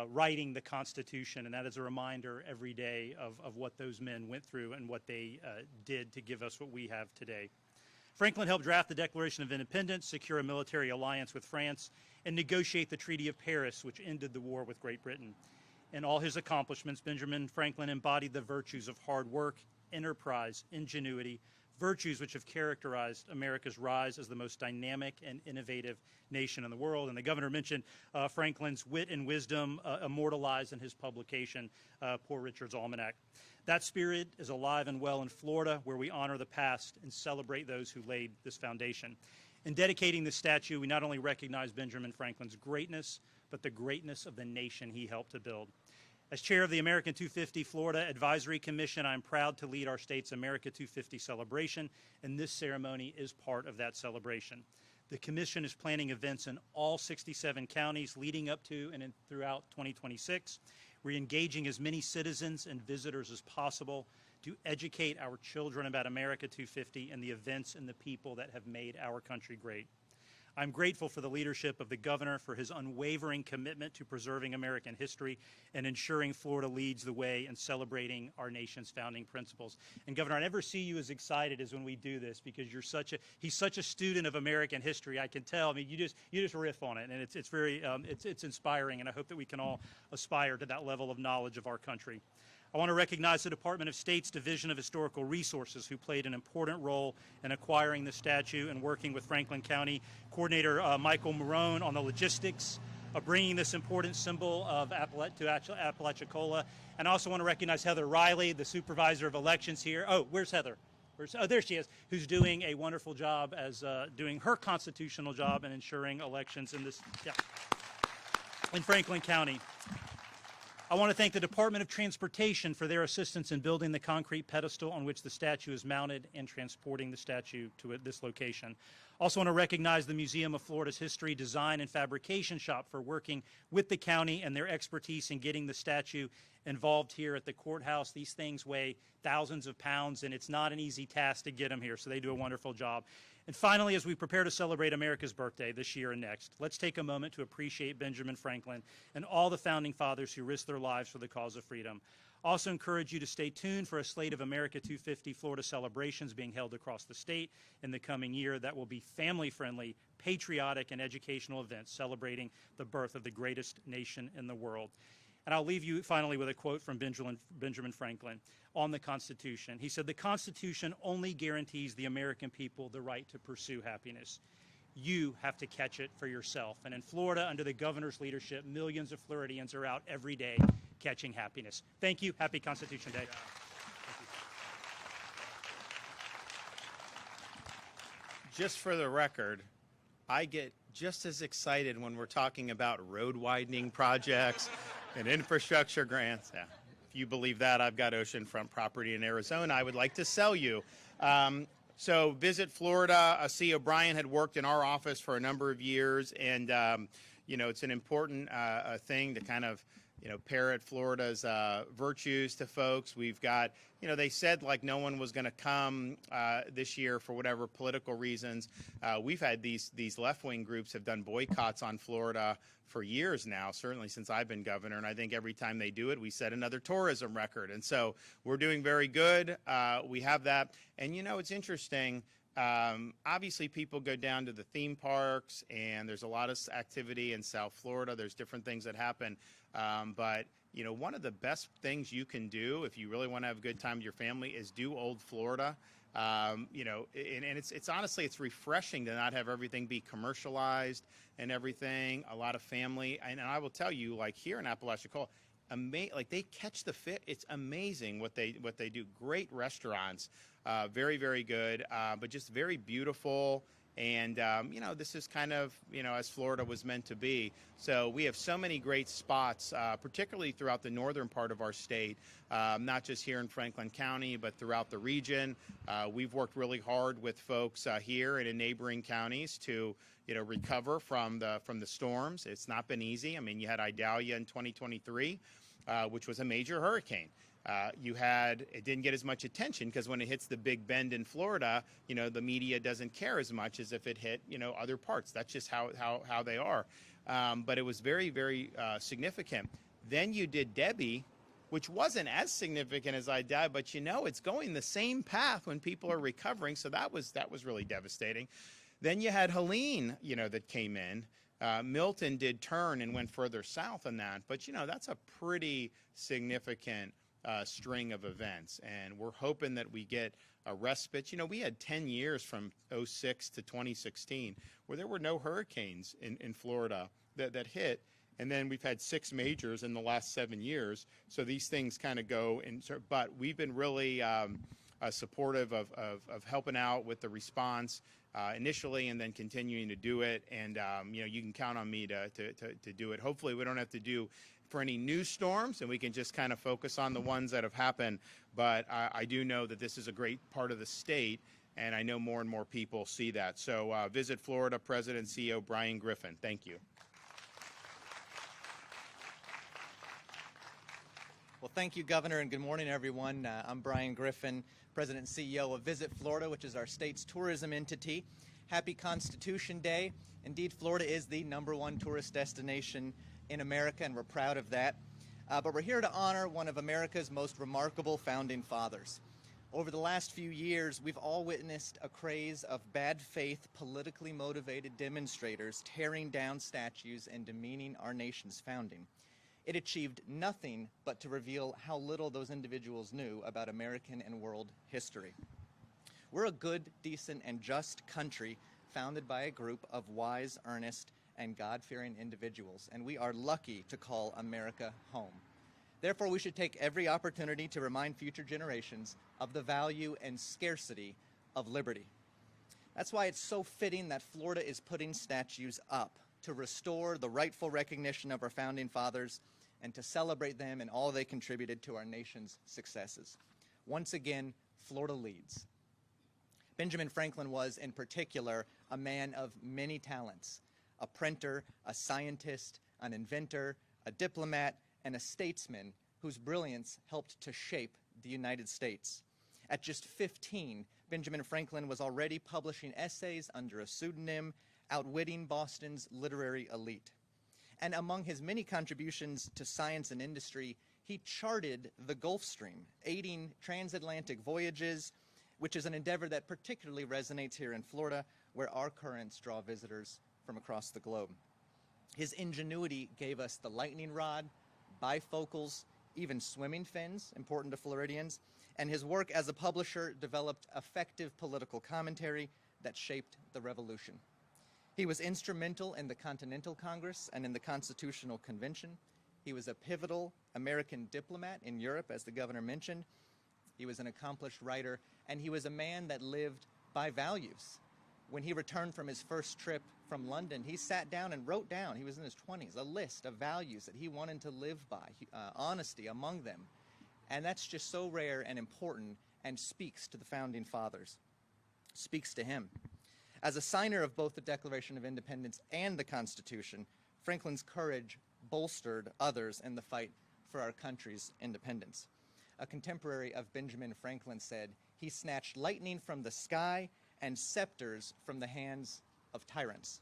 writing the Constitution, and that is a reminder every day of what those men went through and what they did to give us what we have today. Franklin helped draft the Declaration of Independence, secure a military alliance with France, and negotiate the Treaty of Paris, which ended the war with Great Britain. In all his accomplishments, Benjamin Franklin embodied the virtues of hard work, enterprise, ingenuity, virtues which have characterized America's rise as the most dynamic and innovative nation in the world. And the governor mentioned Franklin's wit and wisdom immortalized in his publication, Poor Richard's Almanac. That spirit is alive and well in Florida, where we honor the past and celebrate those who laid this foundation. In dedicating this statue, we not only recognize Benjamin Franklin's greatness, but the greatness of the nation he helped to build. As chair of the American 250 Florida Advisory Commission, I'm proud to lead our state's America 250 celebration, and this ceremony is part of that celebration. The commission is planning events in all 67 counties leading up to and throughout 2026. We're engaging as many citizens and visitors as possible to educate our children about America 250 and the events and the people that have made our country great. I'm grateful for the leadership of the governor for his unwavering commitment to preserving American history and ensuring Florida leads the way in celebrating our nation's founding principles. And Governor, I never see you as excited as when we do this because he's such a student of American history. I can tell. I mean, you just riff on it, and it's very it's inspiring. And I hope that we can all aspire to that level of knowledge of our country. I want to recognize the Department of State's Division of Historical Resources, who played an important role in acquiring the statue and working with Franklin County Coordinator Michael Marone on the logistics of bringing this important symbol of Apalachicola. And I also want to recognize Heather Riley, the Supervisor of Elections here. Oh, where's Heather? Oh, there she is, who's doing a wonderful job as doing her constitutional job and ensuring elections in Franklin County. I want to thank the Department of Transportation for their assistance in building the concrete pedestal on which the statue is mounted and transporting the statue to this location. Also want to recognize the Museum of Florida's History, Design, and Fabrication Shop for working with the county and their expertise in getting the statue involved here at the courthouse. These things weigh thousands of pounds, and it's not an easy task to get them here, so they do a wonderful job. And finally, as we prepare to celebrate America's birthday this year and next, let's take a moment to appreciate Benjamin Franklin and all the founding fathers who risked their lives for the cause of freedom. I also encourage you to stay tuned for a slate of America 250 Florida celebrations being held across the state in the coming year that will be family-friendly, patriotic, and educational events celebrating the birth of the greatest nation in the world. And I'll leave you finally with a quote from Benjamin Franklin on the Constitution. He said, "The Constitution only guarantees the American people the right to pursue happiness. You have to catch it for yourself." And in Florida, under the governor's leadership, millions of Floridians are out every day catching happiness. Thank you. Happy Constitution Day. Just for the record, I get just as excited when we're talking about road widening projects and infrastructure grants. Yeah. If you believe that, I've got oceanfront property in Arizona I would like to sell you. So visit Florida. C. O'Brien had worked in our office for a number of years, and it's an important thing to kind of parrot Florida's virtues to folks. We've got, they said like no one was going to come this year for whatever political reasons. We've had these left-wing groups have done boycotts on Florida for years now, certainly since I've been governor, and I think every time they do it, we set another tourism record. And so we're doing very good. We have that. And, it's interesting. Obviously, people go down to the theme parks, and there's a lot of activity in South Florida. There's different things that happen. But one of the best things you can do if you really want to have a good time with your family is do Old Florida. And it's honestly, it's refreshing to not have everything be commercialized and everything. A lot of family, and I will tell you, like here in Apalachicola, like they catch the fit. It's amazing what they do. Great restaurants, very, very good, but just very beautiful. And, this is kind of, as Florida was meant to be. So we have so many great spots, particularly throughout the northern part of our state, not just here in Franklin County, but throughout the region. We've worked really hard with folks here and in neighboring counties to, recover from the storms. It's not been easy. I mean, you had Idalia in 2023, which was a major hurricane. It didn't get as much attention because when it hits the Big Bend in Florida, the media doesn't care as much as if it hit, other parts. That's just how they are. But it was very, very significant. Then you did Debbie, which wasn't as significant as Idalia, but it's going the same path when people are recovering. So that was really devastating. Then you had Helene, that came in. Milton did turn and went further south on that. But, that's a pretty significant string of events, and we're hoping that we get a respite. We had 10 years from 2006 to 2016 where there were no hurricanes in Florida that hit, and then we've had 6 majors in the last 7 years. So these things kind of go in, but we've been really supportive of helping out with the response. initially and then continuing to do it. And, you can count on me to do it. Hopefully we don't have to do for any new storms and we can just kind of focus on the ones that have happened. But I do know that this is a great part of the state, and I know more and more people see that. So Visit Florida President and CEO Brian Griffin. Thank you. Well, thank you, Governor, and good morning, everyone. I'm Brian Griffin, President and CEO of Visit Florida, which is our state's tourism entity. Happy Constitution Day. Indeed, Florida is the #1 tourist destination in America, and we're proud of that. But we're here to honor one of America's most remarkable founding fathers. Over the last few years, we've all witnessed a craze of bad faith, politically motivated demonstrators tearing down statues and demeaning our nation's founding. It achieved nothing but to reveal how little those individuals knew about American and world history. We're a good, decent, and just country founded by a group of wise, earnest, and God-fearing individuals, and we are lucky to call America home. Therefore, we should take every opportunity to remind future generations of the value and scarcity of liberty. That's why it's so fitting that Florida is putting statues up to restore the rightful recognition of our founding fathers and to celebrate them and all they contributed to our nation's successes. Once again, Florida leads. Benjamin Franklin was, in particular, a man of many talents: a printer, a scientist, an inventor, a diplomat, and a statesman whose brilliance helped to shape the United States. At just 15, Benjamin Franklin was already publishing essays under a pseudonym, outwitting Boston's literary elite. And among his many contributions to science and industry, he charted the Gulf Stream, aiding transatlantic voyages, which is an endeavor that particularly resonates here in Florida, where our currents draw visitors from across the globe. His ingenuity gave us the lightning rod, bifocals, even swimming fins, important to Floridians, and his work as a publisher developed effective political commentary that shaped the Revolution. He was instrumental in the Continental Congress and in the Constitutional Convention. He was a pivotal American diplomat in Europe, as the governor mentioned. He was an accomplished writer, and he was a man that lived by values. When he returned from his first trip from London, he sat down and wrote down, he was in his 20s, a list of values that he wanted to live by, honesty among them. And that's just so rare and important and speaks to the founding fathers, speaks to him. As a signer of both the Declaration of Independence and the Constitution, Franklin's courage bolstered others in the fight for our country's independence. A contemporary of Benjamin Franklin said, "He snatched lightning from the sky and scepters from the hands of tyrants."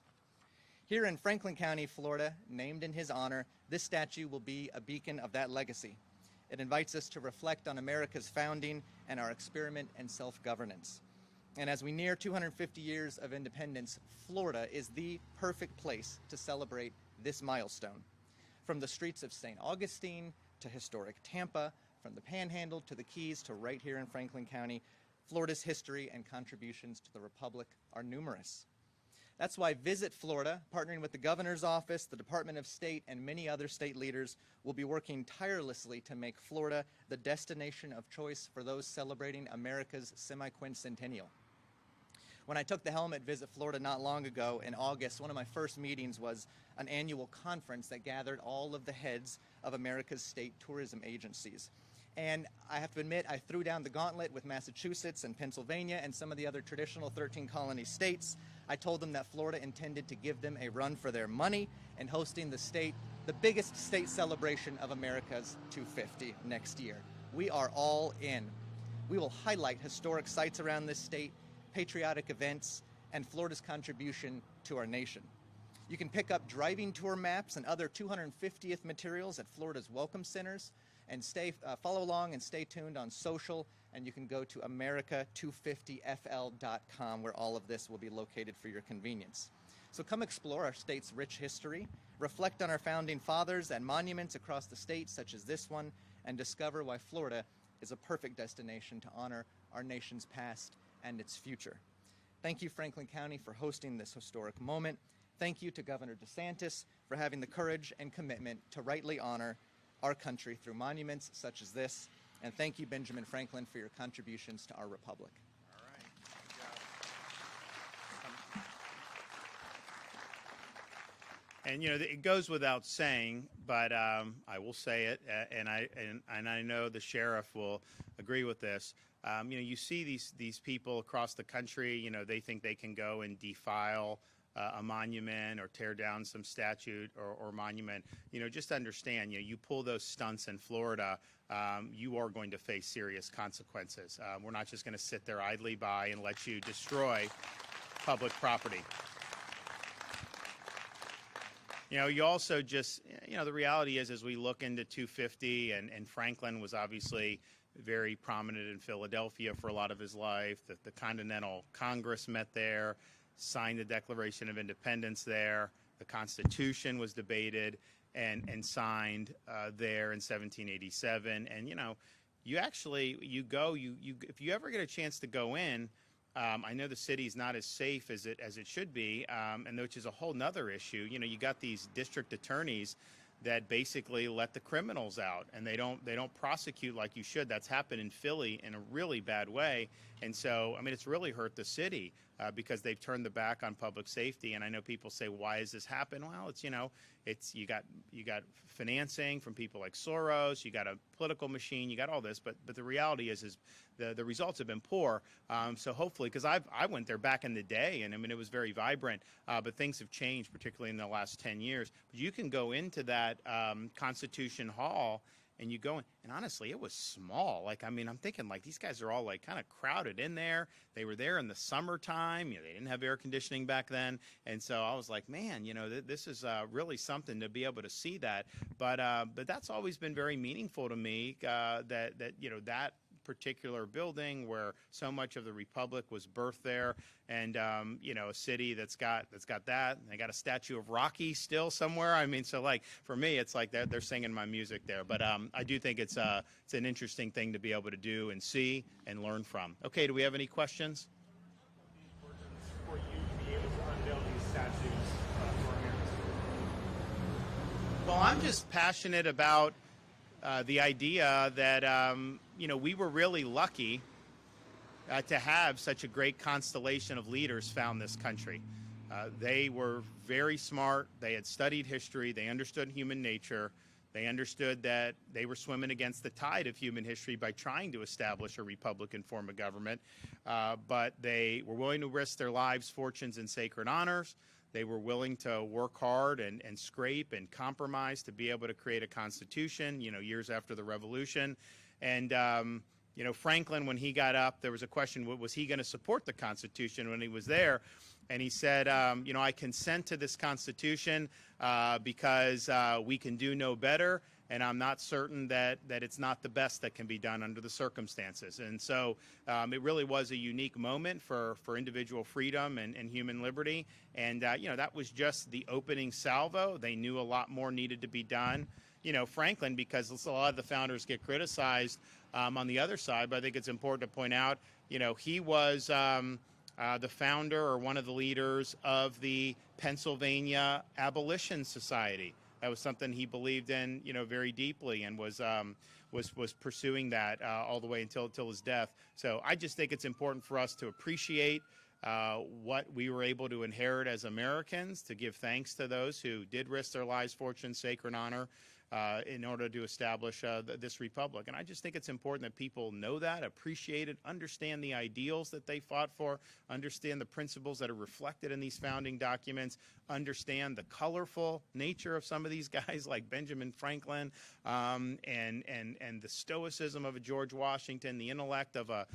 Here in Franklin County, Florida, named in his honor, this statue will be a beacon of that legacy. It invites us to reflect on America's founding and our experiment in self-governance. And as we near 250 years of independence, Florida is the perfect place to celebrate this milestone. From the streets of St. Augustine to historic Tampa, from the Panhandle to the Keys to right here in Franklin County, Florida's history and contributions to the Republic are numerous. That's why Visit Florida, partnering with the Governor's Office, the Department of State, and many other state leaders, will be working tirelessly to make Florida the destination of choice for those celebrating America's semi-quincentennial. When I took the helm at Visit Florida not long ago in August, one of my first meetings was an annual conference that gathered all of the heads of America's state tourism agencies. And I have to admit, I threw down the gauntlet with Massachusetts and Pennsylvania and some of the other traditional 13 colony states. I told them that Florida intended to give them a run for their money in hosting the biggest state celebration of America's 250 next year. We are all in. We will highlight historic sites around this state, patriotic events, and Florida's contribution to our nation. You can pick up driving tour maps and other 250th materials at Florida's Welcome Centers, and follow along and stay tuned on social, and you can go to america250fl.com where all of this will be located for your convenience. So come explore our state's rich history, reflect on our founding fathers and monuments across the state such as this one, and discover why Florida is a perfect destination to honor our nation's past and its future. Thank you, Franklin County, for hosting this historic moment. Thank you to Governor DeSantis for having the courage and commitment to rightly honor our country through monuments such as this. And thank you, Benjamin Franklin, for your contributions to our republic. All right. Good job. And it goes without saying, but I will say it, and I know the sheriff will agree with this. You see these people across the country. They think they can go and defile a monument or tear down some statue or monument. Just understand. You pull those stunts in Florida, you are going to face serious consequences. We're not just going to sit there idly by and let you destroy public property. You also just, the reality is as we look into 250, and Franklin was obviously very prominent in Philadelphia for a lot of his life. The Continental Congress met there, signed the Declaration of Independence there. The Constitution was debated and signed there in 1787. And, if you ever get a chance to go in, I know the city's not as safe as it should be, and which is a whole nother issue. You got these district attorneys that basically let the criminals out, and they don't prosecute like you should. That's happened in Philly in a really bad way, and so it's really hurt the city because they've turned the back on public safety. And I know people say, why has this happened? Well, it's you got financing from people like Soros, you got a political machine, you got all this, but the reality is the results have been poor. So hopefully, because I went there back in the day, and it was very vibrant, but things have changed, particularly in the last 10 years. But you can go into that Constitution Hall, and you go in, and honestly, it was small. I'm thinking these guys are all kind of crowded in there. They were there in the summertime. They didn't have air conditioning back then, and so I was like, man, this is really something to be able to see that. But that's always been very meaningful to me. That particular building where so much of the republic was birthed there, and a city that's got that. And they got a statue of Rocky still somewhere. So for me, it's like they're singing my music there. But I do think it's an interesting thing to be able to do and see and learn from. Okay, do we have any questions? For you to be able to unveil these statues for Americans? Well, I'm just passionate about the idea that we were really lucky to have such a great constellation of leaders found this country. They were very smart. They had studied history. They understood human nature. They understood that they were swimming against the tide of human history by trying to establish a Republican form of government. But they were willing to risk their lives, fortunes, and sacred honors. They were willing to work hard and scrape and compromise to be able to create a constitution, years after the revolution. And, Franklin, when he got up, there was a question, was he going to support the Constitution when he was there? And he said, I consent to this Constitution because we can do no better, and I'm not certain that it's not the best that can be done under the circumstances. And so it really was a unique moment for individual freedom and human liberty. And, that was just the opening salvo. They knew a lot more needed to be done. Franklin, because a lot of the founders get criticized on the other side, but I think it's important to point out, he was the founder or one of the leaders of the Pennsylvania Abolition Society. That was something he believed in, very deeply, and was pursuing that all the way until his death. So I just think it's important for us to appreciate what we were able to inherit as Americans, to give thanks to those who did risk their lives, fortune, sacred honor, in order to establish this republic. And I just think it's important that people know that, appreciate it, understand the ideals that they fought for, understand the principles that are reflected in these founding documents, understand the colorful nature of some of these guys like Benjamin Franklin, and the stoicism of a George Washington, the intellect of a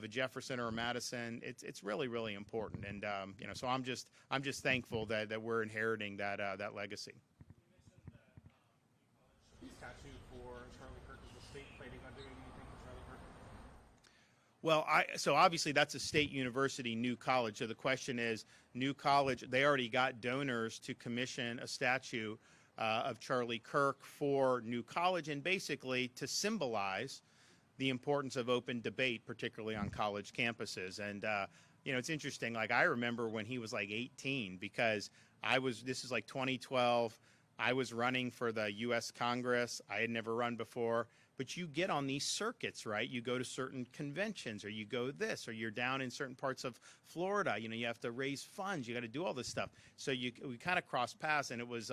Jefferson or a Madison. It's really, really important. And so I'm just thankful that we're inheriting that legacy. Statue for Charlie Kirk. Is the state planning on doing anything for Charlie Kirk? Well, so obviously that's a state university, New College. So the question is, New College, they already got donors to commission a statue of Charlie Kirk for New College, and basically to symbolize the importance of open debate, particularly on college campuses. And, it's interesting. I remember when he was 18, because this is 2012. I was running for the U.S. Congress. I had never run before, but you get on these circuits, right? You go to certain conventions, or you go this, or you're down in certain parts of Florida. You know, you have to raise funds. You got to do all this stuff. So we kind of crossed paths, and it was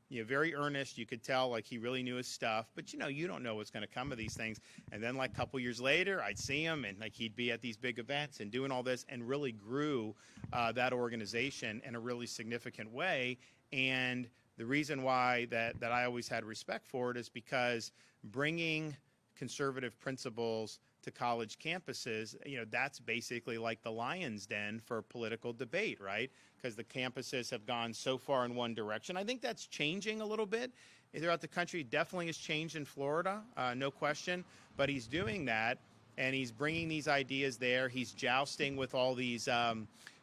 you know, very earnest. You could tell like he really knew his stuff, but you know, you don't know what's going to come of these things. And then like a couple years later, I'd see him, and like he'd be at these big events and doing all this, and really grew that organization in a really significant way. And the reason why that I always had respect for it is because bringing conservative principles to college campuses, you know, that's basically like the lion's den for political debate, right? Because the campuses have gone so far in one direction. I think that's changing a little bit throughout the country. Definitely has changed in Florida, no question. But he's doing that, and he's bringing these ideas there. He's jousting with all these,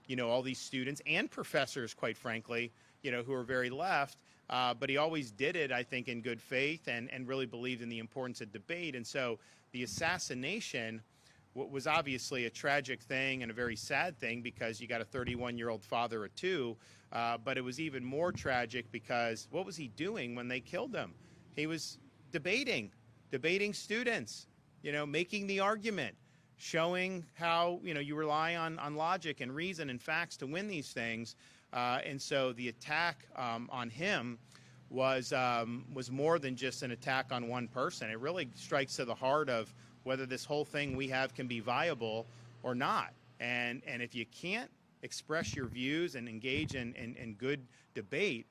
you know, all these students and professors, quite frankly, you know, who are very left. But he always did it, I think, in good faith, and really believed in the importance of debate. And so the assassination was obviously a tragic thing and a very sad thing, because you got a 31-year-old father of two. But it was even more tragic because what was he doing when they killed him? He was debating students, you know, making the argument, showing how, you know, you rely on logic and reason and facts to win these things. And so the attack on him was more than just an attack on one person. It really strikes to the heart of whether this whole thing we have can be viable or not. And if you can't express your views and engage in good debate,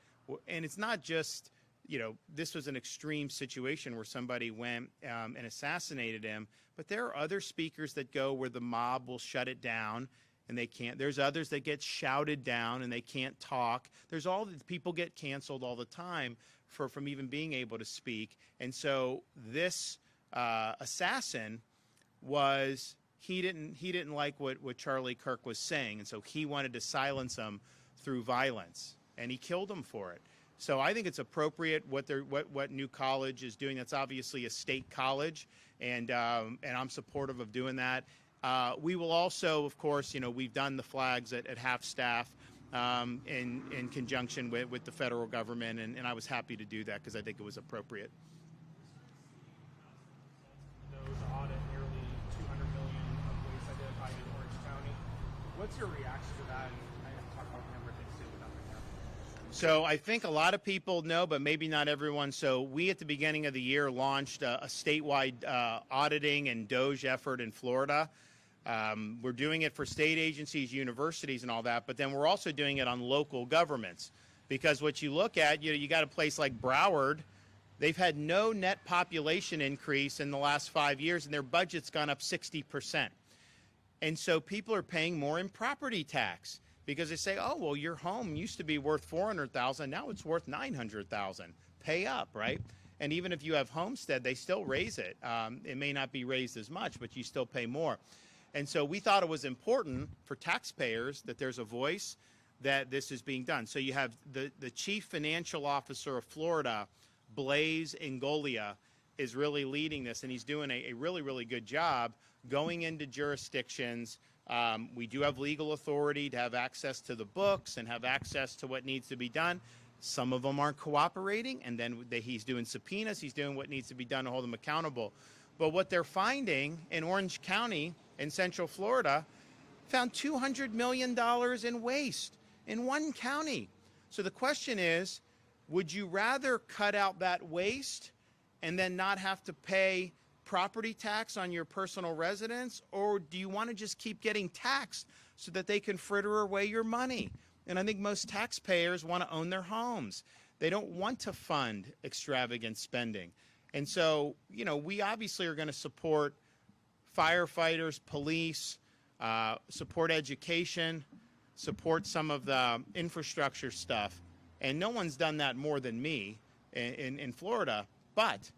and it's not just, you know, this was an extreme situation where somebody went and assassinated him, but there are other speakers that go where the mob will shut it down and they can't. There's others that get shouted down and they can't talk. There's all the people get canceled all the time from even being able to speak. And so this assassin he didn't like what Charlie Kirk was saying, and so he wanted to silence him through violence, and he killed him for it. So I think it's appropriate what New College is doing. That's obviously a state college, and I'm supportive of doing that. We will also, of course, you know, we've done the flags at half staff in conjunction with the federal government, and I was happy to do that because I think it was appropriate. Those audit nearly 200 million of waste identified in Orange County. What's your reaction to that? And I talk about a number of things too, but not right now. So I think a lot of people know, but maybe not everyone. So we, at the beginning of the year, launched a statewide auditing and DOGE effort in Florida. We're doing it for state agencies, universities, and all that, but then we're also doing it on local governments. Because what you look at, you got a place like Broward, they've had no net population increase in the last 5 years, and their budget's gone up 60%. And so people are paying more in property tax because they say, oh, well, your home used to be worth $400,000, now it's worth $900,000. Pay up, right? And even if you have homestead, they still raise it. It may not be raised as much, but you still pay more. And so we thought it was important for taxpayers that there's a voice that this is being done. So you have the chief financial officer of Florida, Blaise Ingolia, is really leading this, and he's doing a really, really good job going into jurisdictions. We do have legal authority to have access to the books and have access to what needs to be done. Some of them aren't cooperating, and then he's doing subpoenas. He's doing what needs to be done to hold them accountable. But what they're finding in Orange County in Central Florida, found $200 million in waste in one county. So the question is, would you rather cut out that waste and then not have to pay property tax on your personal residence, or do you want to just keep getting taxed so that they can fritter away your money? And I think most taxpayers want to own their homes. They don't want to fund extravagant spending. And so, you know, we obviously are going to support firefighters, police, support education, support some of the infrastructure stuff. And no one's done that more than me in Florida. But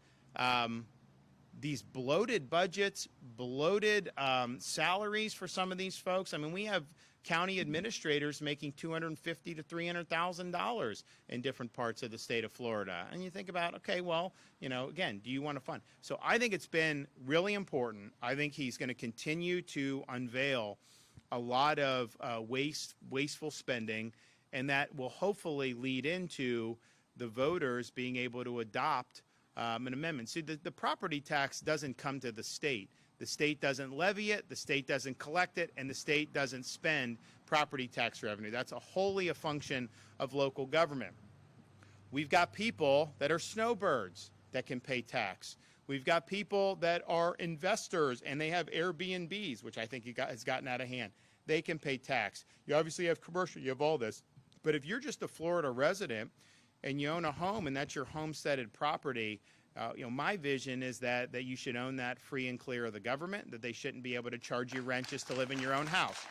these bloated budgets, bloated salaries for some of these folks. I mean, we have county administrators making $250,000 to $300,000 in different parts of the state of Florida. And you think about, okay, well, you know, again, do you want to fund? So I think it's been really important. I think he's going to continue to unveil a lot of wasteful spending, and that will hopefully lead into the voters being able to adopt an amendment. See, the property tax doesn't come to the state. The state doesn't levy it, the state doesn't collect it, and the state doesn't spend property tax revenue. That's wholly a function of local government. We've got people that are snowbirds that can pay tax. We've got people that are investors and they have Airbnbs, which I think has gotten out of hand. They can pay tax. You obviously have commercial, you have all this. But if you're just a Florida resident and you own a home and that's your homesteaded property, my vision is that you should own that free and clear of the government, that they shouldn't be able to charge you rent just to live in your own house.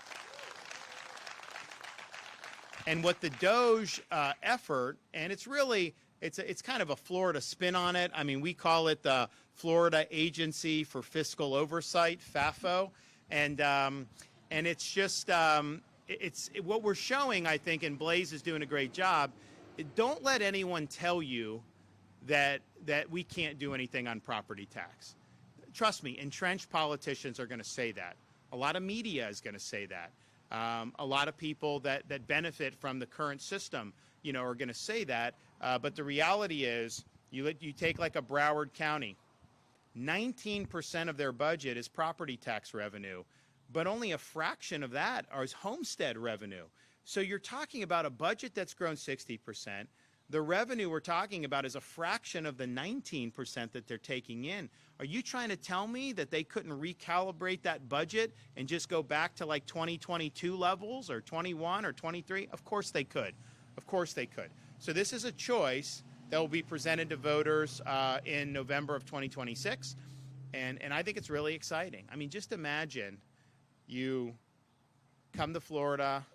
And what the DOGE effort, and it's kind of a Florida spin on it. I mean, we call it the Florida Agency for Fiscal Oversight, FAFO, and it's just what we're showing, I think, and Blaze is doing a great job. Don't let anyone tell you that we can't do anything on property tax. Trust me, entrenched politicians are going to say that. A lot of media is going to say that. A lot of people that benefit from the current system, are going to say that. But the reality is, you take like a Broward County, 19% of their budget is property tax revenue, but only a fraction of that is homestead revenue. So you're talking about a budget that's grown 60%. The revenue we're talking about is a fraction of the 19% that they're taking in. Are you trying to tell me that they couldn't recalibrate that budget and just go back to like 2022 levels or 21 or 23? Of course they could. Of course they could. So this is a choice that will be presented to voters in November of 2026. And I think it's really exciting. I mean, just imagine you come to Florida,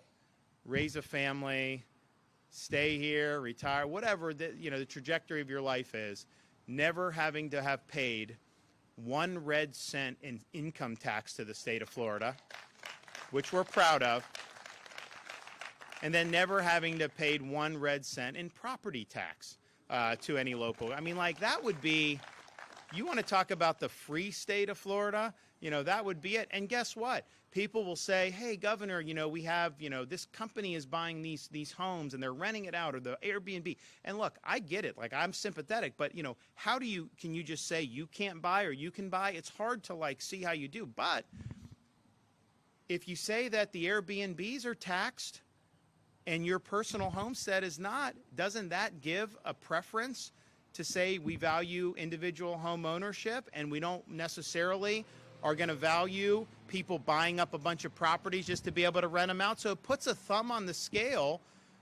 raise a family, stay here, retire, whatever the trajectory of your life is, never having to have paid 1 red cent in income tax to the state of Florida, which we're proud of, and then never having to pay 1 red cent in property tax to any local. I mean, like, that would be, you want to talk about the free state of Florida, that would be it. And guess what? People will say, hey, Governor, we have, this company is buying these homes and they're renting it out, or the Airbnb. And look, I get it. Like, I'm sympathetic, but, can you just say you can't buy or you can buy? It's hard to, see how you do. But if you say that the Airbnbs are taxed and your personal homestead is not, doesn't that give a preference to say we value individual home ownership and we don't necessarily are going to value people buying up a bunch of properties just to be able to rent them out? So it puts a thumb on the scale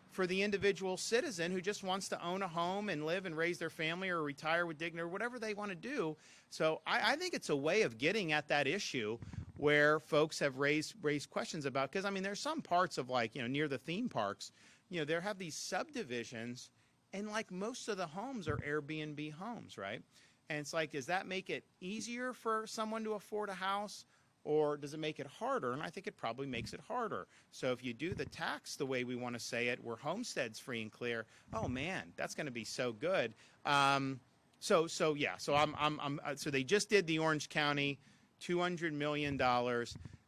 for the individual citizen who just wants to own a home and live and raise their family or retire with dignity or whatever they want to do. So I think it's a way of getting at that issue where folks have raised questions about, because I mean, there's some parts of near the theme parks, there have these subdivisions and most of the homes are Airbnb homes, right? And it's does that make it easier for someone to afford a house, or does it make it harder? And I think it probably makes it harder. So if you do the tax the way we want to say it, where homestead's free and clear, oh man, that's going to be so good. So they just did the Orange County, $200 million.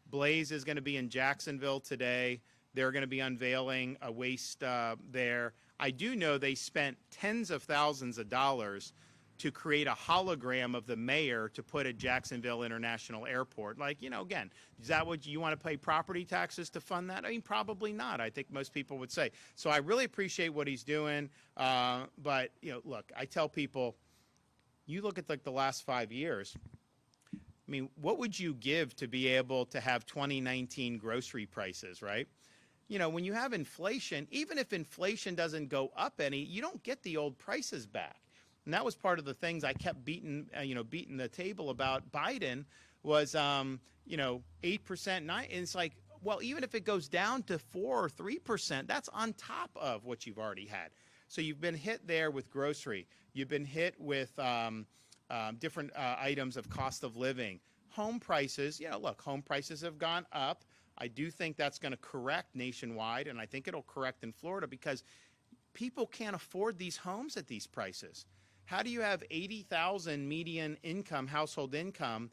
Blaze is going to be in Jacksonville today. They're going to be unveiling a waste there. I do know they spent tens of thousands of dollars to create a hologram of the mayor to put at Jacksonville International Airport. Again, is that what you want to pay property taxes to fund that? I mean, probably not. I think most people would say. So I really appreciate what he's doing. But, look, I tell people, you look at the last 5 years, I mean, what would you give to be able to have 2019 grocery prices, right? When you have inflation, even if inflation doesn't go up any, you don't get the old prices back. And that was part of the things I kept beating the table about Biden was, 8%, 9%. And it's well, even if it goes down to 4 or 3%, that's on top of what you've already had. So you've been hit there with grocery. You've been hit with different items of cost of living. Home prices, look, home prices have gone up. I do think that's going to correct nationwide, and I think it'll correct in Florida because people can't afford these homes at these prices. How do you have $80,000 median income, household income,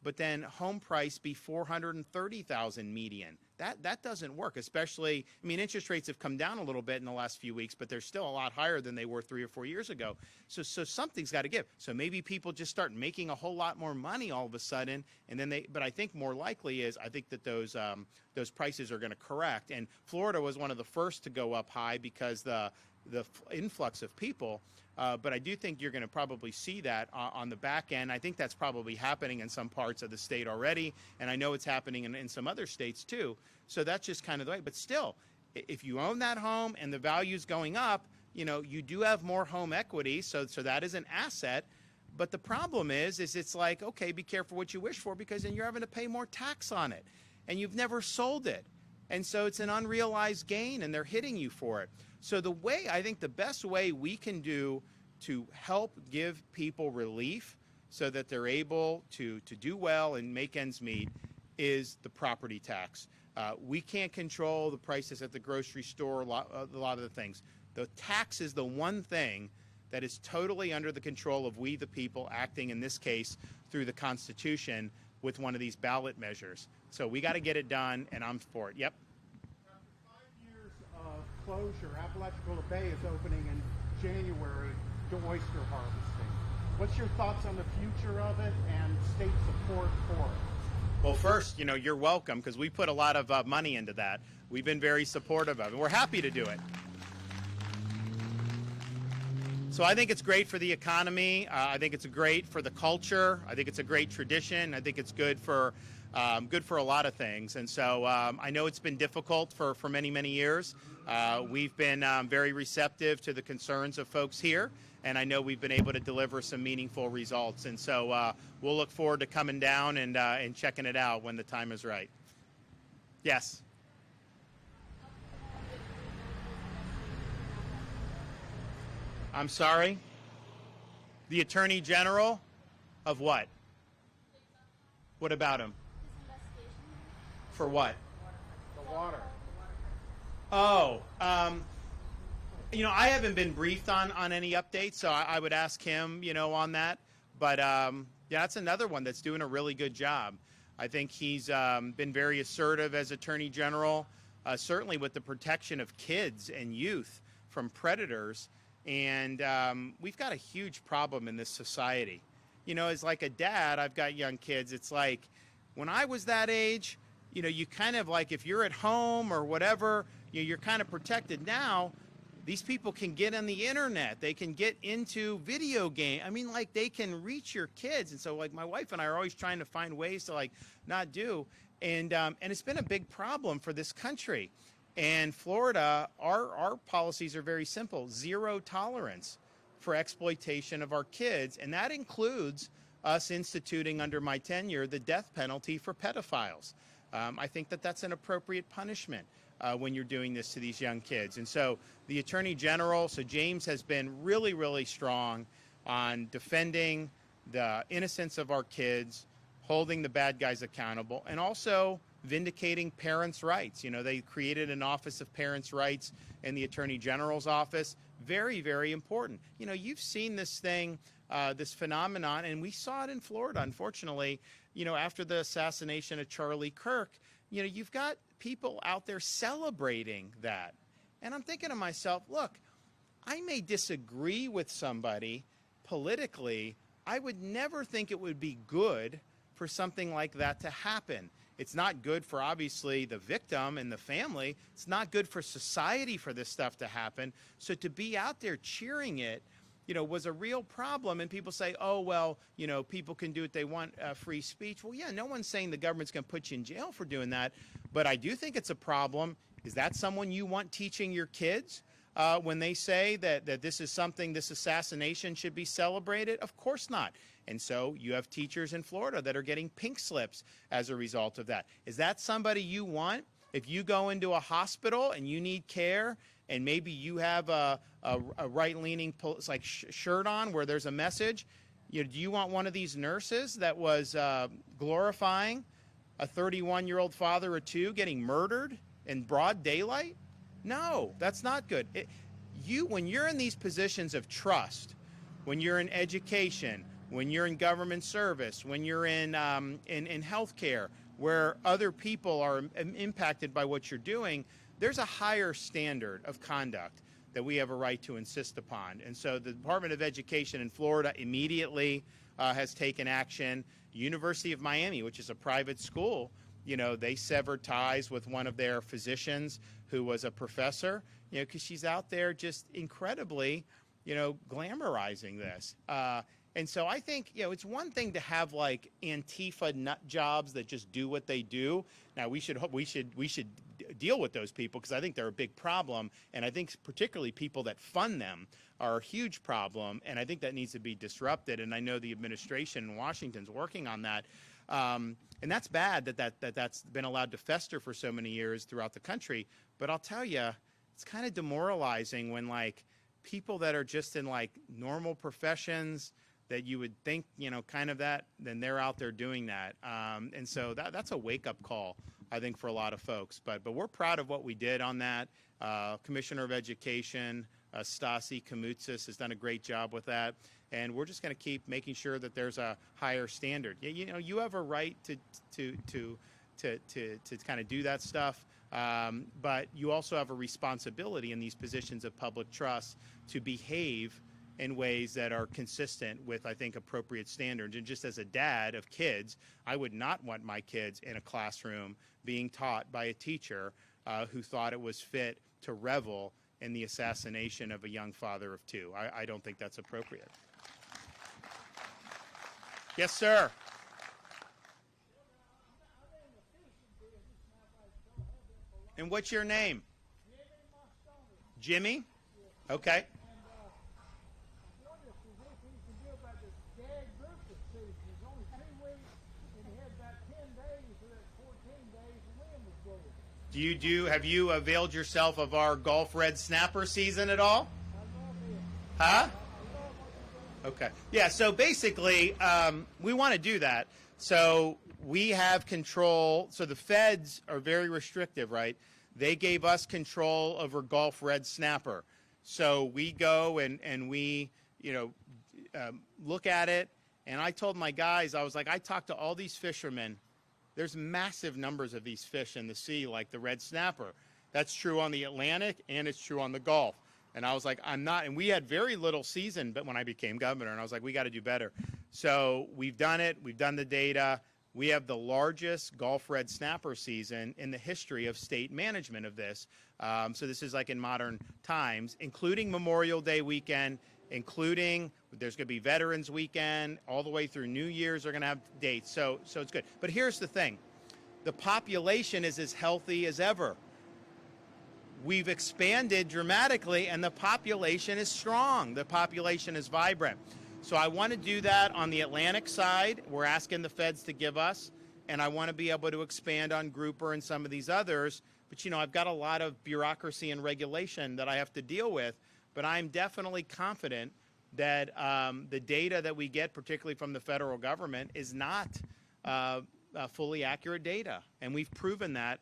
but then home price be $430,000 median? That doesn't work, especially, I mean, interest rates have come down a little bit in the last few weeks, but they're still a lot higher than they were 3 or 4 years ago. So something's got to give. So maybe people just start making a whole lot more money all of a sudden, and then but I think more likely is, I think that those prices are going to correct. And Florida was one of the first to go up high because the influx of people. But I do think you're going to probably see that on the back end. I think that's probably happening in some parts of the state already, and I know it's happening in some other states too. So that's just kind of the way. But still, if you own that home and the value's going up, you know, you do have more home equity, so that is an asset. But the problem is it's like, okay, be careful what you wish for, because then you're having to pay more tax on it, and you've never sold it. And so it's an unrealized gain, and they're hitting you for it. So I think the best way we can do to help give people relief so that they're able to do well and make ends meet is the property tax. We can't control the prices at the grocery store, a lot of the things. The tax is the one thing that is totally under the control of we the people, acting in this case through the Constitution with one of these ballot measures. So we got to get it done, and I'm for it. Yep. Closure, Apalachicola Bay is opening in January to oyster harvesting. What's your thoughts on the future of it and state support for it? Well, first, you know, you're welcome, because we put a lot of money into that. We've been very supportive of it. We're happy to do it. So I think it's great for the economy. I think it's great for the culture. I think it's a great tradition. I think it's good for a lot of things. And so I know it's been difficult for many, many years. We've been very receptive to the concerns of folks here, and I know we've been able to deliver some meaningful results. And so we'll look forward to coming down and checking it out when the time is right. Yes. I'm sorry? The Attorney General of what? What about him? For what? The water. Oh, you know, I haven't been briefed on any updates, so I would ask him, you know, on that. But yeah, that's another one that's doing a really good job. I think he's been very assertive as Attorney General, certainly with the protection of kids and youth from predators. And we've got a huge problem in this society. You know, as like a dad, I've got young kids. It's like when I was that age, you know, you kind of like, if you're at home or whatever, you're kind of protected. Now, these people can get on the internet. They can get into video game. I mean, like, they can reach your kids. And so, like, my wife and I are always trying to find ways to, like, not do. And it's been a big problem for this country. And Florida, our policies are very simple: zero tolerance for exploitation of our kids. And that includes us instituting under my tenure the death penalty for pedophiles. I think that that's an appropriate punishment when you're doing this to these young kids. And so the Attorney General, so James, has been really, really strong on defending the innocence of our kids, holding the bad guys accountable, and also vindicating parents' rights. You know, they created an Office of Parents' Rights in the Attorney General's office. Very, very important. You know, you've seen this thing, this phenomenon, and we saw it in Florida, unfortunately. You know, after the assassination of Charlie Kirk, you know, you've got people out there celebrating that. And I'm thinking to myself, look, I may disagree with somebody politically. I would never think it would be good for something like that to happen. It's not good for, obviously, the victim and the family. It's not good for society for this stuff to happen. So to be out there cheering it, you know, was a real problem. And people say, oh, well, you know, people can do what they want, free speech. Well, yeah, no one's saying the government's going to put you in jail for doing that. But I do think it's a problem. Is that someone you want teaching your kids when they say that this is something, this assassination should be celebrated? Of course not. And so you have teachers in Florida that are getting pink slips as a result of that. Is that somebody you want? If you go into a hospital and you need care, and maybe you have a right-leaning like shirt on where there's a message, you know, do you want one of these nurses that was glorifying a 31-year-old father of two getting murdered in broad daylight? No, that's not good. When you're in these positions of trust, when you're in education, when you're in government service, when you're in healthcare, where other people are impacted by what you're doing, there's a higher standard of conduct that we have a right to insist upon. And so the Department of Education in Florida immediately has taken action. University of Miami, which is a private school, you know, they severed ties with one of their physicians who was a professor, you know, because she's out there just incredibly, you know, glamorizing this. And so I think, you know, it's one thing to have like Antifa nut jobs that just do what they do. Now we should deal with those people because I think they're a big problem, and I think particularly people that fund them are a huge problem, and I think that needs to be disrupted. And I know the administration in Washington's working on that. And that's bad that's been allowed to fester for so many years throughout the country. But I'll tell you, it's kind of demoralizing when like people that are just in like normal professions that you would think, you know, kind of that, then they're out there doing that. And so that's a wake-up call, I think, for a lot of folks. But we're proud of what we did on that. Commissioner of Education, Stasi Kamutsis, has done a great job with that. And we're just going to keep making sure that there's a higher standard. You know, you have a right to kind of do that stuff. But you also have a responsibility in these positions of public trust to behave in ways that are consistent with, I think, appropriate standards. And just as a dad of kids, I would not want my kids in a classroom being taught by a teacher who thought it was fit to revel in the assassination of a young father of two. I don't think that's appropriate. Yes, sir. And what's your name? Jimmy? Okay. Have you availed yourself of our Gulf Red Snapper season at all? Huh? Okay. Yeah, so basically, we want to do that. So we have control. So the feds are very restrictive, right? They gave us control over Gulf Red Snapper. So we go and we, you know, look at it. And I told my guys, I was like, I talked to all these fishermen. There's massive numbers of these fish in the sea, like the red snapper. That's true on the Atlantic, and it's true on the Gulf. And I was like, I'm not, and we had very little season, but when I became governor, and I was like, we got to do better. So we've done it. We've done the data. We have the largest Gulf red snapper season in the history of state management of this. So this is like in modern times, including Memorial Day weekend, including there's going to be Veterans Weekend, all the way through New Year's are going to have dates. So it's good. But here's the thing. The population is as healthy as ever. We've expanded dramatically, and the population is strong. The population is vibrant. So I want to do that on the Atlantic side. We're asking the feds to give us, and I want to be able to expand on grouper and some of these others. But, you know, I've got a lot of bureaucracy and regulation that I have to deal with. But I'm definitely confident that the data that we get, particularly from the federal government, is not fully accurate data. And we've proven that